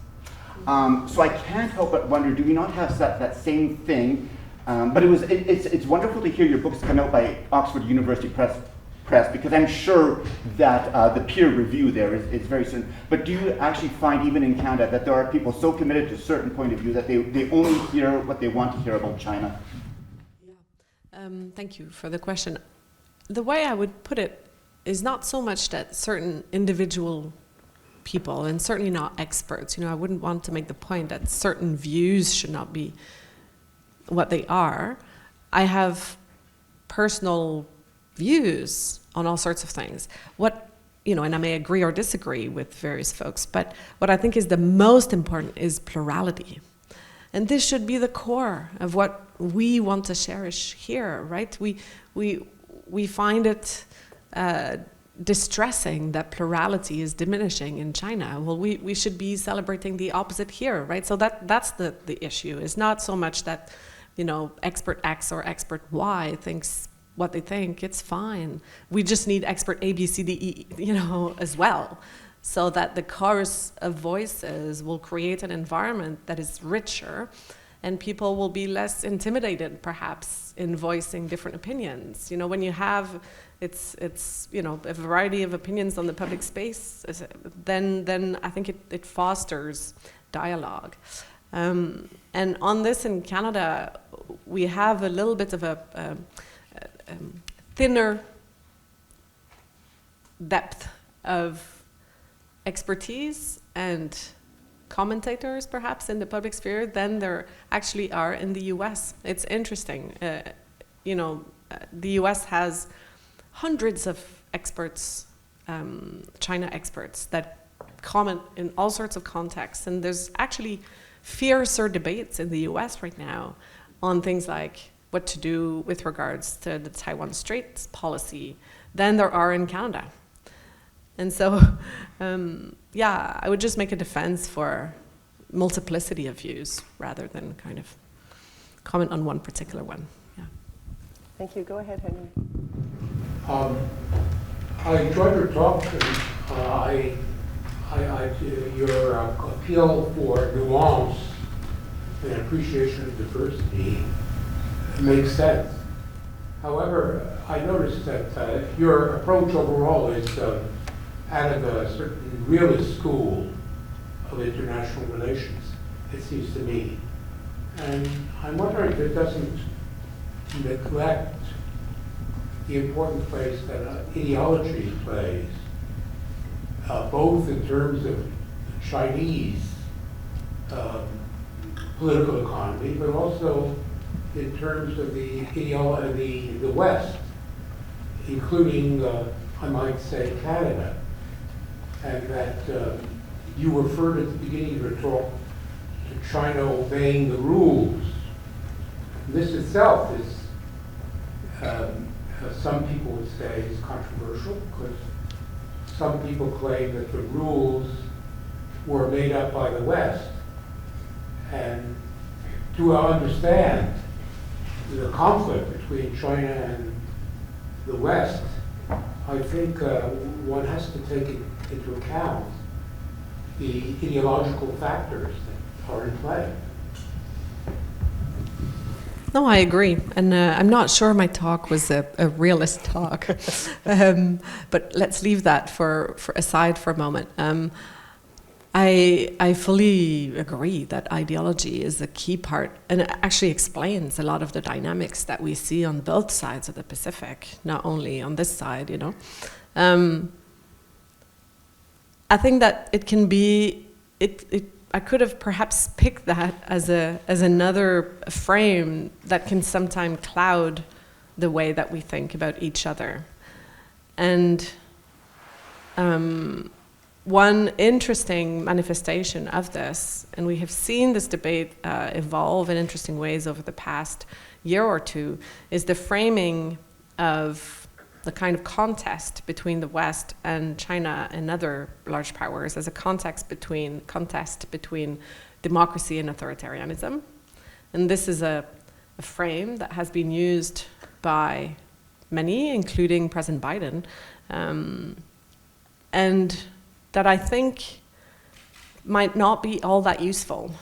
So I can't help but wonder, do we not have that same thing? But it's wonderful to hear your books come out by Oxford University Press, because I'm sure that the peer review there is very soon. But do you actually find, even in Canada, that there are people so committed to a certain point of view that they only hear what they want to hear about China? Yeah. Thank you for the question. The way I would put it is not so much that certain individual people, and certainly not experts, I wouldn't want to make the point that certain views should not be what they are. I have personal views on all sorts of things. And I may agree or disagree with various folks, but what I think is the most important is plurality. And this should be the core of what we want to cherish here, right? We find it distressing that plurality is diminishing in China. Well, we should be celebrating the opposite here, right? So that's the issue. It's not so much that, expert X or expert Y thinks what they think. It's fine. We just need expert A, B, C, D, E, as well, so that the chorus of voices will create an environment that is richer and people will be less intimidated, perhaps, in voicing different opinions. You know, when you have it's you know, a variety of opinions on the public space, then I think it fosters dialogue. And on this in Canada, we have a little bit of a thinner depth of expertise and commentators, perhaps, in the public sphere than there actually are in the US. It's interesting. You know, the US has hundreds of experts, China experts, that comment in all sorts of contexts. And there's actually fiercer debates in the US right now on things like what to do with regards to the Taiwan Straits policy than there are in Canada. And so, yeah, I would just make a defense for multiplicity of views rather than kind of comment on one particular one. Yeah. Thank you. Go ahead, Henry. I enjoyed your talk. Your appeal for nuance and appreciation of diversity makes sense. However, I noticed that your approach overall is out of a certain realist school of international relations, it seems to me. And I'm wondering if it doesn't neglect the important place that ideology plays, both in terms of Chinese political economy, but also in terms of the ideology, the West, including, I might say, Canada. And that you referred at the beginning of your talk to China obeying the rules. This itself is, some people would say, is controversial, because some people claim that the rules were made up by the West. And to understand the conflict between China and the West, I think one has to take into account the ideological factors that are in play. No, I agree. And I'm not sure my talk was a realist talk. But let's leave that for aside for a moment. I fully agree that ideology is a key part, and it actually explains a lot of the dynamics that we see on both sides of the Pacific, not only on this side, you know. I think that it can be, I could have perhaps picked that as another frame that can sometimes cloud the way that we think about each other. And one interesting manifestation of this, and we have seen this debate evolve in interesting ways over the past year or two, is the framing of the kind of contest between the West and China and other large powers as a contest between democracy and authoritarianism. And this is a frame that has been used by many, including President Biden, and that I think might not be all that useful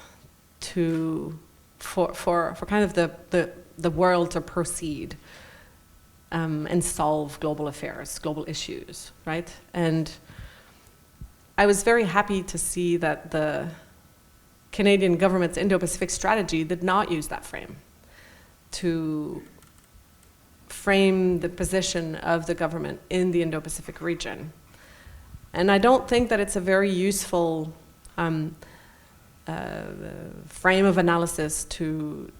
for kind of the world to proceed and solve global affairs, global issues, right? And I was very happy to see that the Canadian government's Indo-Pacific strategy did not use that frame to frame the position of the government in the Indo-Pacific region. And I don't think that it's a very useful frame of analysis to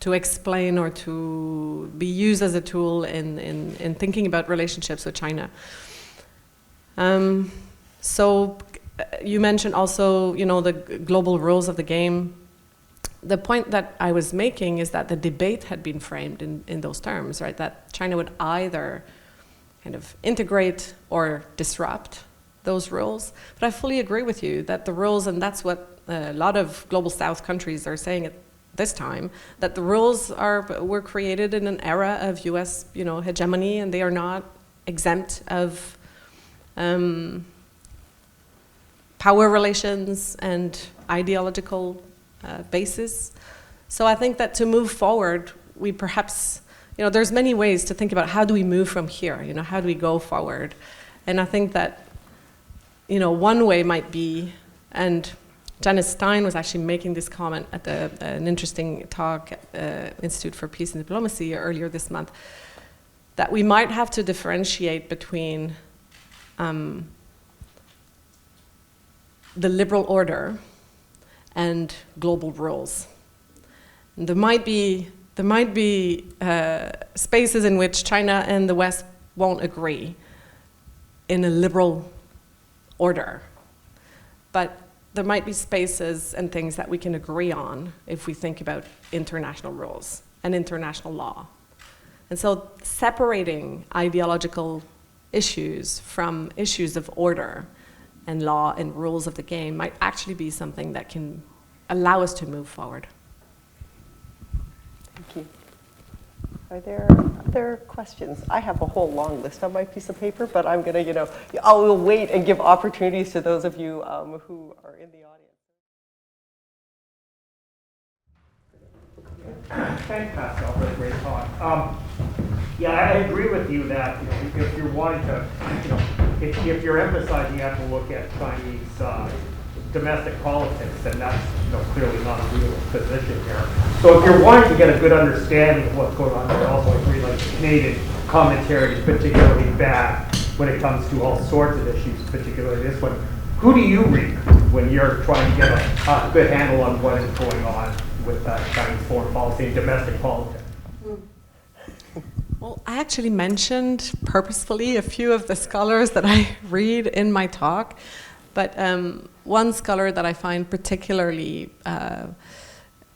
explain or to be used as a tool in thinking about relationships with China. So you mentioned also, you know, the global rules of the game. The point that I was making is that the debate had been framed in those terms, right? That China would either kind of integrate or disrupt those rules. But I fully agree with you that the rules, and that's what a lot of global South countries are saying at this time, that the rules were created in an era of U.S. Hegemony, and they are not exempt of they are not exempt power relations and ideological basis. So I think that to move forward, we perhaps, there's many ways to think about how do we move from here, how do we go forward? And I think that, one way might be, and Janice Stein was actually making this comment at an interesting talk at Institute for Peace and Diplomacy earlier this month, that we might have to differentiate between the liberal order and global rules. And there might be spaces in which China and the West won't agree in a liberal order, but there might be spaces and things that we can agree on if we think about international rules and international law. And so separating ideological issues from issues of order and law and rules of the game might actually be something that can allow us to move forward. Thank you. Are there other questions? I have a whole long list on my piece of paper, but I'm going to, I will wait and give opportunities to those of you who are in the audience. Thanks, Pascale, for the great talk. Yeah, I agree with you that if you're wanting to, if you're emphasizing you have to look at Chinese domestic politics, then that's clearly not a real position here. So if you're wanting to get a good understanding of what's going on, I also agree like the Canadian commentary is particularly bad when it comes to all sorts of issues, particularly this one. Who do you read when you're trying to get a good handle on what is going on with Chinese foreign policy and domestic politics? Well, I actually mentioned purposefully a few of the scholars that I read in my talk, but one scholar that I find particularly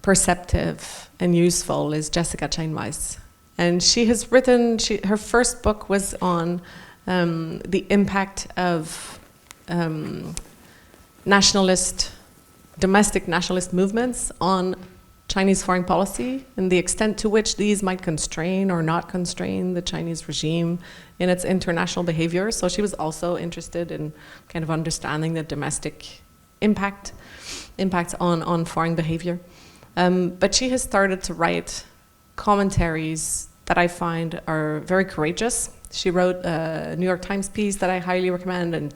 perceptive and useful is Jessica Chainweiss. And she has written, her first book was on the impact of domestic nationalist movements on Chinese foreign policy and the extent to which these might constrain or not constrain the Chinese regime in its international behavior. So she was also interested in kind of understanding the domestic impact on foreign behavior. But she has started to write commentaries that I find are very courageous. She wrote a New York Times piece that I highly recommend, and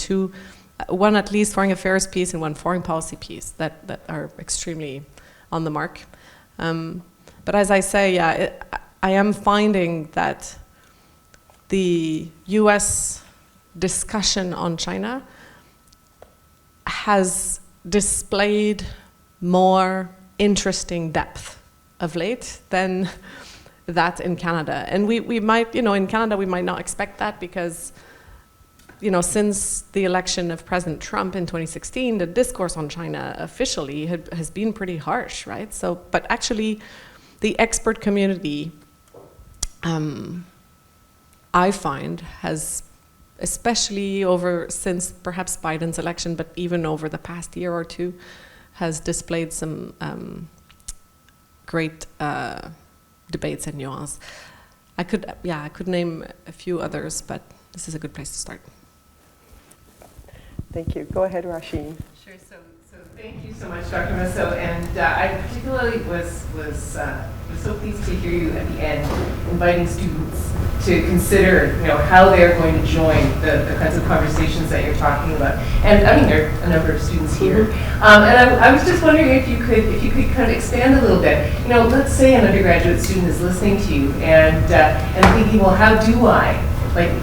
one at least foreign affairs piece and one foreign policy piece that are extremely on the mark. But as I say, I am finding that the US discussion on China has displayed more interesting depth of late than that in Canada. And we might, in Canada, we might not expect that because, since the election of President Trump in 2016, the discourse on China officially has been pretty harsh, right? So, but actually, the expert community, I find, has, especially since perhaps Biden's election, but even over the past year or two, has displayed some great debates and nuance. I could name a few others, but this is a good place to start. Thank you. Go ahead, Rasheen. Sure. So thank you so much, Dr. Massot. And I particularly was so pleased to hear you at the end inviting students to consider, how they're going to join the kinds of conversations that you're talking about. And I mean, there are a number of students here. And I was just wondering if you could kind of expand a little bit. Let's say an undergraduate student is listening to you and thinking, well, how do I,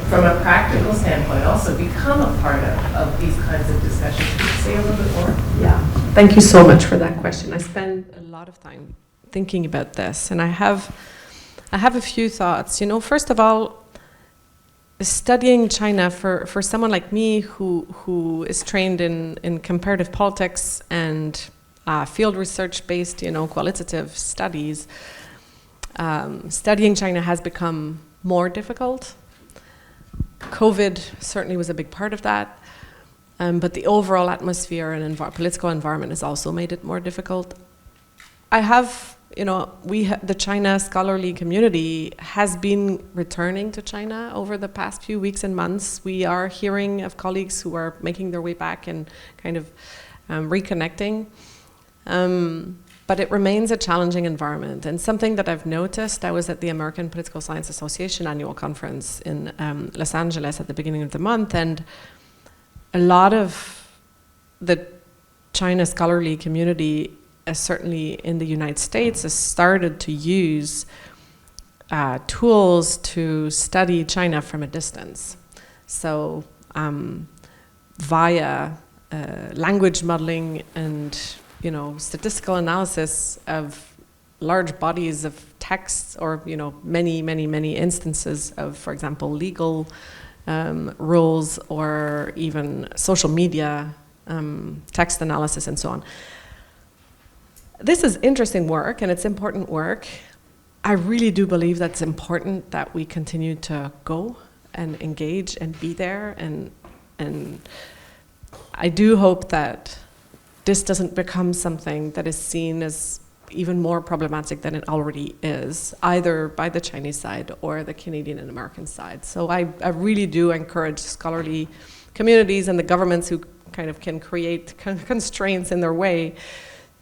from a practical standpoint, also become a part of these kinds of discussions? Could you say a little bit more? Yeah. Thank you so much for that question. I spend a lot of time thinking about this, and I have a few thoughts. First of all, studying China for someone like me who is trained in comparative politics and field research based, qualitative studies, studying China has become more difficult. COVID certainly was a big part of that, but the overall atmosphere and political environment has also made it more difficult. I have the China scholarly community has been returning to China over the past few weeks and months. We are hearing of colleagues who are making their way back and kind of reconnecting. But it remains a challenging environment. And something that I've noticed, I was at the American Political Science Association annual conference in Los Angeles at the beginning of the month, and a lot of the China scholarly community, certainly in the United States, has started to use tools to study China from a distance. So via language modeling and statistical analysis of large bodies of texts, or many instances of, for example, legal rules, or even social media text analysis and so on. This is interesting work, and it's important work. I really do believe that it's important that we continue to go and engage and be there, and I do hope that this doesn't become something that is seen as even more problematic than it already is, either by the Chinese side or the Canadian and American side. So I really do encourage scholarly communities and the governments who kind of can create constraints in their way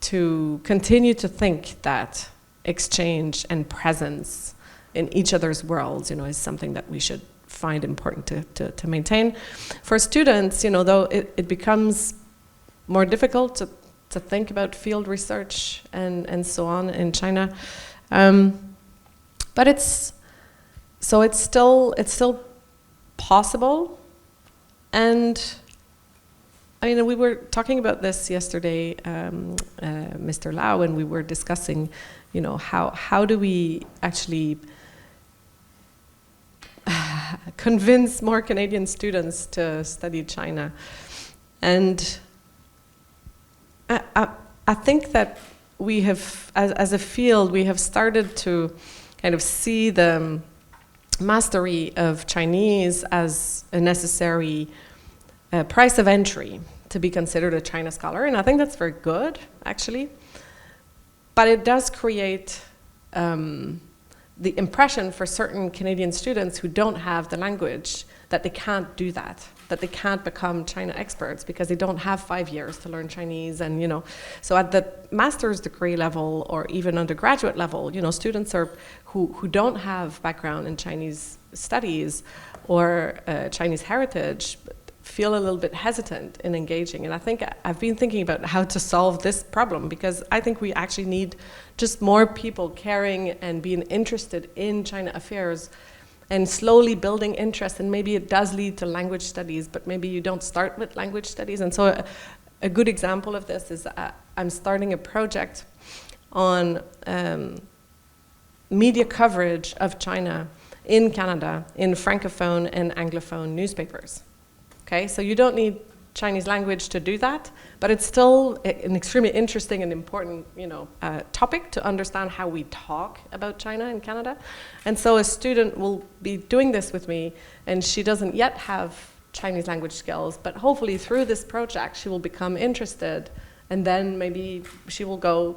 to continue to think that exchange and presence in each other's worlds, is something that we should find important to maintain. For students, though it becomes more difficult to think about field research and so on in China, but it's still possible. And we were talking about this yesterday, Mr. Lau, and we were discussing, how do we actually convince more Canadian students to study China? And I think that we have, as a field, we have started to kind of see the mastery of Chinese as a necessary price of entry to be considered a China scholar, and I think that's very good, actually. But it does create the impression for certain Canadian students who don't have the language that they can't do that they can't become China experts because they don't have 5 years to learn Chinese. And so at the master's degree level or even undergraduate level, students who don't have background in Chinese studies or Chinese heritage feel a little bit hesitant in engaging. And I think I've been thinking about how to solve this problem, because I think we actually need just more people caring and being interested in China affairs and slowly building interest. And maybe it does lead to language studies, but maybe you don't start with language studies. And so a good example of this is I'm starting a project on media coverage of China in Canada in Francophone and Anglophone newspapers. Okay, so you don't need Chinese language to do that, but it's still an extremely interesting and important, topic to understand how we talk about China in Canada. And so a student will be doing this with me, and she doesn't yet have Chinese language skills, but hopefully through this project she will become interested, and then maybe she will go,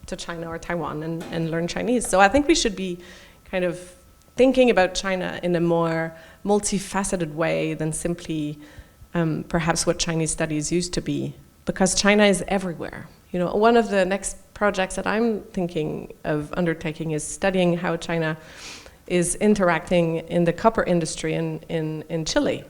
to China or Taiwan and learn Chinese. So I think we should be kind of thinking about China in a more multifaceted way than simply perhaps what Chinese studies used to be, because China is everywhere. One of the next projects that I'm thinking of undertaking is studying how China is interacting in the copper industry in Chile.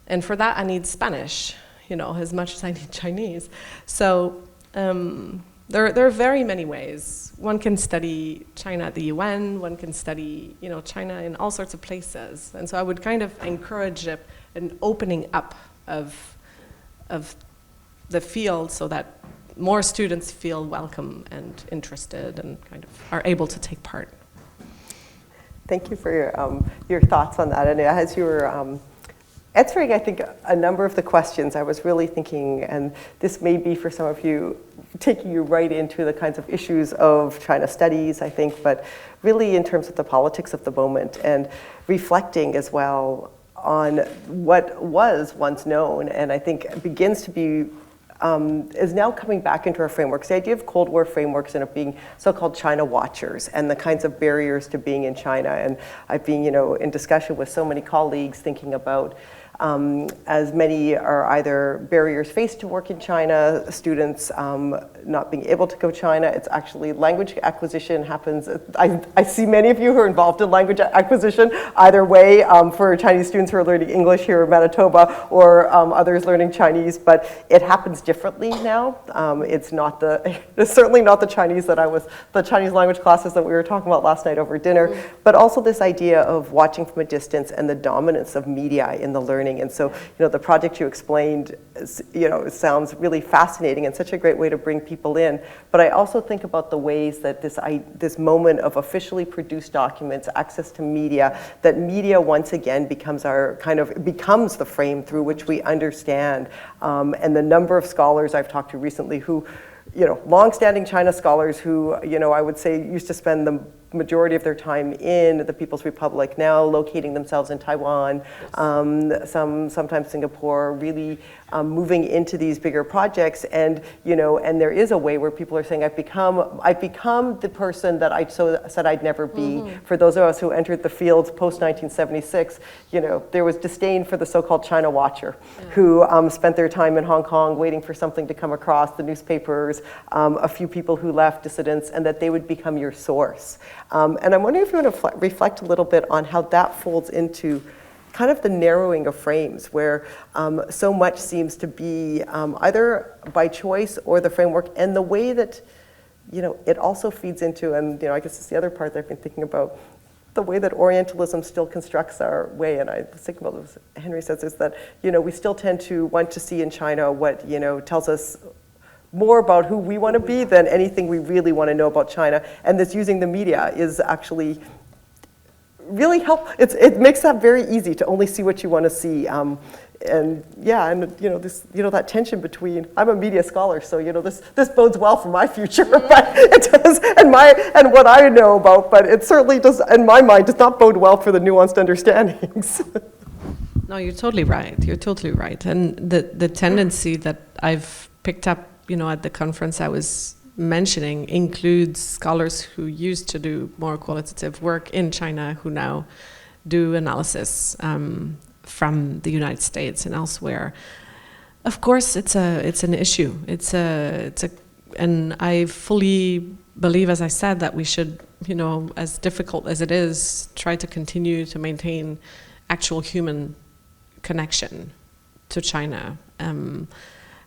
And for that I need Spanish, as much as I need Chinese. So there are very many ways. One can study China at the UN, one can study China in all sorts of places. And so I would kind of encourage an opening up of the field so that more students feel welcome and interested and kind of are able to take part. Thank you for your thoughts on that. And as you were answering, I think, a number of the questions, I was really thinking, and this may be for some of you, taking you right into the kinds of issues of China studies, I think, but really in terms of the politics of the moment and reflecting as well on what was once known, and I think begins to be is now coming back into our frameworks. The idea of Cold War frameworks and of being so-called China watchers and the kinds of barriers to being in China. And I've been, in discussion with so many colleagues thinking about as many are either barriers faced to work in China, students not being able to go to China. It's actually language acquisition happens. I see many of you who are involved in language acquisition either way for Chinese students who are learning English here in Manitoba or others learning Chinese, but it happens differently now. It's certainly not the Chinese language classes that we were talking about last night over dinner, but also this idea of watching from a distance and the dominance of media in the learning. And so, the project you explained, sounds really fascinating and such a great way to bring people in. But I also think about the ways that this moment of officially produced documents, access to media, that media once again becomes the frame through which we understand. And the number of scholars I've talked to recently who, long-standing China scholars who, I would say used to spend the majority of their time in the People's Republic, now locating themselves in Taiwan, sometimes Singapore, really moving into these bigger projects. And and there is a way where people are saying, I've become the person that I said I'd never be. For those of us who entered the fields post 1976, there was disdain for the so-called China watcher, who spent their time in Hong Kong waiting for something to come across the newspapers, a few people who left, dissidents, and that they would become your source. And I'm wondering if you want to reflect a little bit on how that folds into kind of the narrowing of frames, where so much seems to be either by choice or the framework, and the way that it also feeds into, and I guess it's the other part that I've been thinking about, the way that Orientalism still constructs our way. And I was thinking about this, Henry says, is that we still tend to want to see in China what tells us more about who we want to be than anything we really want to know about China. And this using the media is actually really it makes that very easy to only see what you want to see. That tension between, I'm a media scholar, so this bodes well for my future, but it does, and what I know about, but it certainly does, in my mind, does not bode well for the nuanced understandings. No, you're totally right. You're totally right. And the tendency that I've picked up, at the conference I was mentioning, includes scholars who used to do more qualitative work in China who now do analysis from the United States and elsewhere. Of course, it's an issue. And I fully believe, as I said, that we should, as difficult as it is, try to continue to maintain actual human connection to China.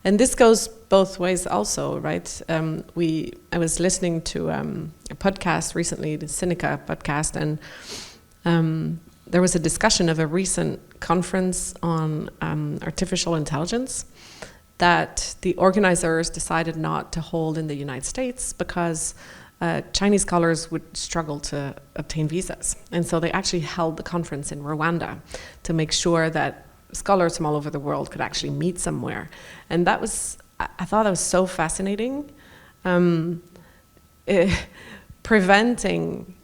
And this goes both ways also, right? I was listening to a podcast recently, the Sinica podcast, and there was a discussion of a recent conference on artificial intelligence that the organizers decided not to hold in the United States because Chinese scholars would struggle to obtain visas. And so they actually held the conference in Rwanda to make sure that scholars from all over the world could actually meet somewhere. And I thought that was so fascinating. Preventing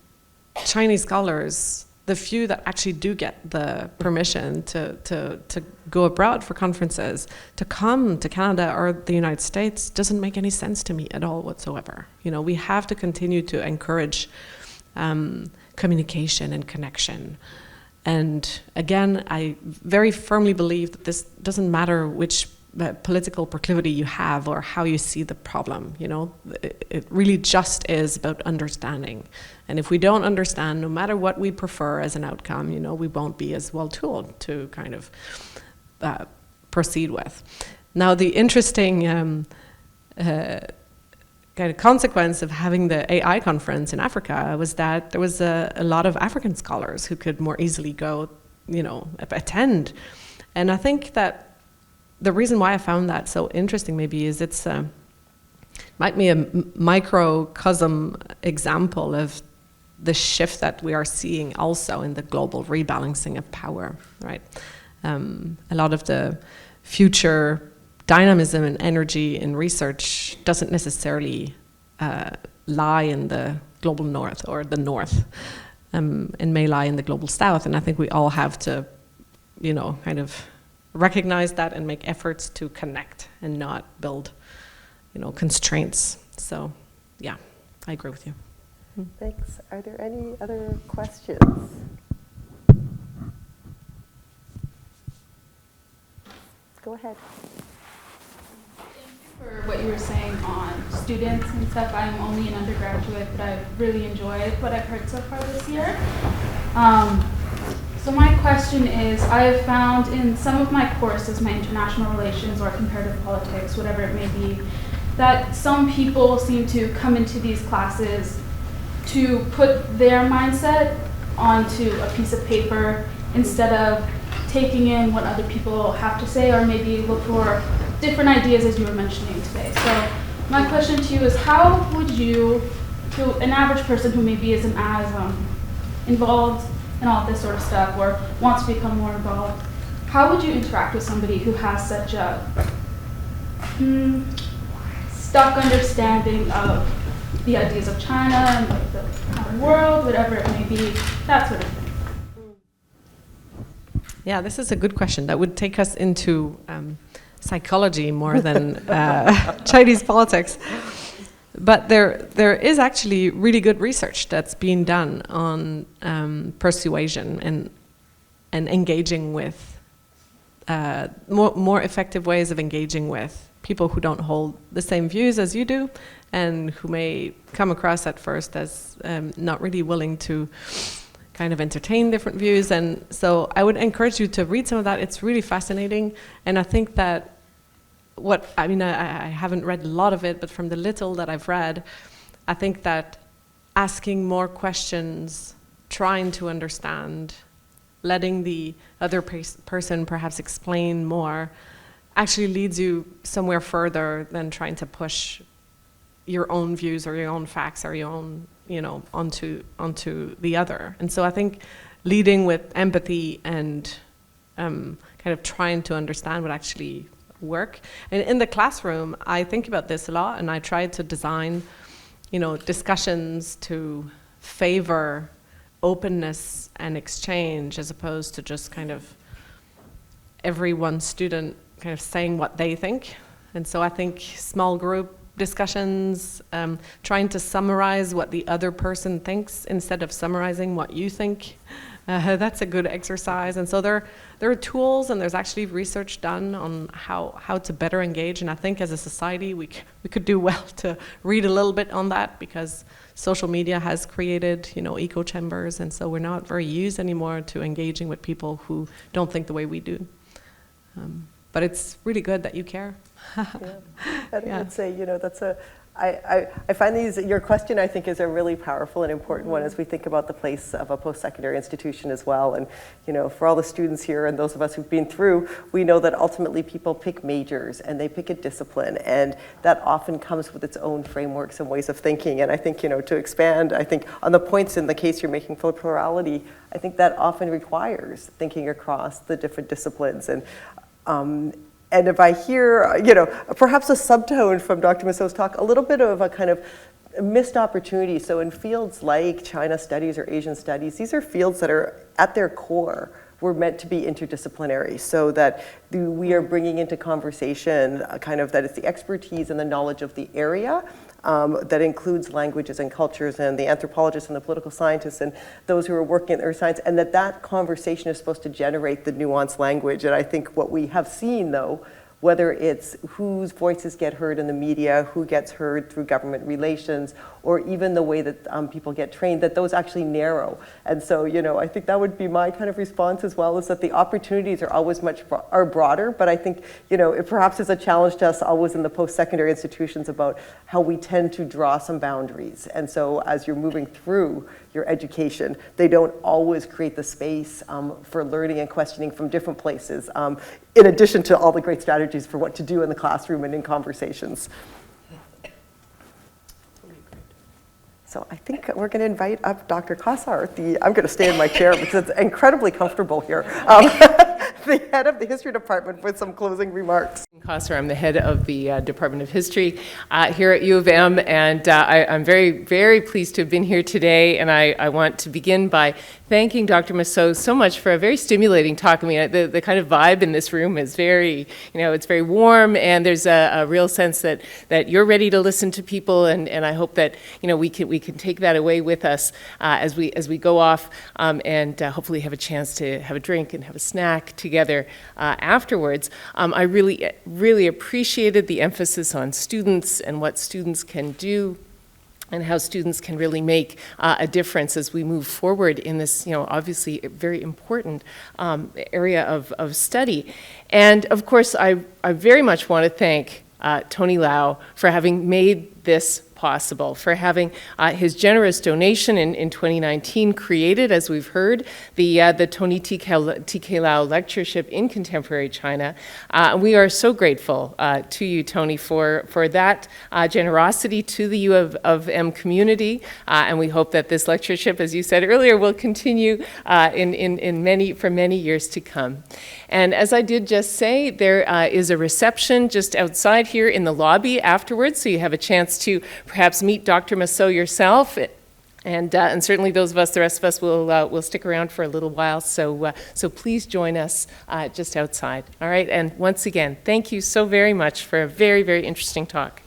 Chinese scholars, the few that actually do get the permission to go abroad for conferences, to come to Canada or the United States, doesn't make any sense to me at all whatsoever. We have to continue to encourage communication and connection. And again, I very firmly believe that this doesn't matter which political proclivity you have or how you see the problem. It really just is about understanding. And if we don't understand, no matter what we prefer as an outcome, we won't be as well tooled to kind of proceed with. Now, the interesting kind of consequence of having the AI conference in Africa was that there was a lot of African scholars who could more easily go, attend. And I think that the reason why I found that so interesting maybe is it's might be a microcosm example of the shift that we are seeing also in the global rebalancing of power, right? A lot of the future dynamism and energy in research doesn't necessarily lie in the global north or the north, and may lie in the global south. And I think we all have to, kind of recognize that and make efforts to connect and not build, constraints. So, yeah, I agree with you. Thanks. Are there any other questions? Go ahead. For what you were saying on students and stuff. I'm only an undergraduate, but I've really enjoyed what I've heard so far this year. So my question is, I've found in some of my courses, my international relations or comparative politics, whatever it may be, that some people seem to come into these classes to put their mindset onto a piece of paper instead of taking in what other people have to say, or maybe look for different ideas as you were mentioning today. So my question to you is, how would you, to an average person who maybe isn't as involved in all this sort of stuff or wants to become more involved, how would you interact with somebody who has such a stuck understanding of the ideas of China and like the world, whatever it may be, that sort of thing? Yeah, this is a good question. That would take us into psychology more than Chinese politics. But there is actually really good research that's being done on persuasion and engaging with more effective ways of engaging with people who don't hold the same views as you do and who may come across at first as not really willing to kind of entertain different views. And so I would encourage you to read some of that. It's really fascinating. And I think that I haven't read a lot of it, but from the little that I've read, I think that asking more questions, trying to understand, letting the other person perhaps explain more, actually leads you somewhere further than trying to push your own views or your own facts or your own, onto the other. And so I think leading with empathy and kind of trying to understand what actually work. And in the classroom, I think about this a lot, and I try to design, discussions to favor openness and exchange as opposed to just kind of every one student kind of saying what they think. And so I think small group discussions, trying to summarize what the other person thinks instead of summarizing what you think, that's a good exercise. And so there are tools, and there's actually research done on how to better engage. And I think as a society, we could do well to read a little bit on that, because social media has created, echo chambers, and so we're not very used anymore to engaging with people who don't think the way we do. But it's really good that you care. Yeah. And I would say, I find your question, I think, is a really powerful and important one as we think about the place of a post-secondary institution as well. And, for all the students here and those of us who've been through, we know that ultimately people pick majors and they pick a discipline, and that often comes with its own frameworks and ways of thinking. And I think, to expand, I think on the points in the case you're making for plurality, I think that often requires thinking across the different disciplines. And if I hear, perhaps a subtone from Dr. Massot's talk, a little bit of a kind of missed opportunity. So in fields like China studies or Asian studies, these are fields that are at their core were meant to be interdisciplinary, so that we are bringing into conversation kind of that it's the expertise and the knowledge of the area that includes languages and cultures and the anthropologists and the political scientists and those who are working in earth science, and that conversation is supposed to generate the nuanced language. And I think what we have seen, though, whether it's whose voices get heard in the media, who gets heard through government relations, or even the way that people get trained, that those actually narrow. And so, I think that would be my kind of response as well, is that the opportunities are always are broader, but I think, it perhaps is a challenge to us always in the post-secondary institutions about how we tend to draw some boundaries. And so as you're moving through your education, they don't always create the space for learning and questioning from different places, in addition to all the great strategies for what to do in the classroom and in conversations. So I think we're going to invite up Dr. Kassar, I'm going to stay in my chair because it's incredibly comfortable here, the head of the history department, with some closing remarks. Kosser. I'm the head of the Department of History here at U of M, and I'm very, very pleased to have been here today, and I want to begin by thanking Dr. Massot so much for a very stimulating talk. I mean, the kind of vibe in this room is very, it's very warm, and there's a real sense that you're ready to listen to people, and I hope that, we can take that away with us as we go off, and hopefully have a chance to have a drink and have a snack together afterwards. I really appreciated the emphasis on students and what students can do and how students can really make a difference as we move forward in this, obviously very important area of study. And of course, I very much want to thank Tony Lau for having made this possible, for having his generous donation in 2019 created, as we've heard, the Tony T.K. Lau Lectureship in Contemporary China. We are so grateful to you, Tony, for that generosity to the U of M community, and we hope that this lectureship, as you said earlier, will continue for many years to come. And as I did just say, there is a reception just outside here in the lobby afterwards, so you have a chance to perhaps meet Dr. Massot yourself, and certainly those of us, the rest of us, will stick around for a little while. So please join us just outside. All right, and once again, thank you so very much for a very, very interesting talk.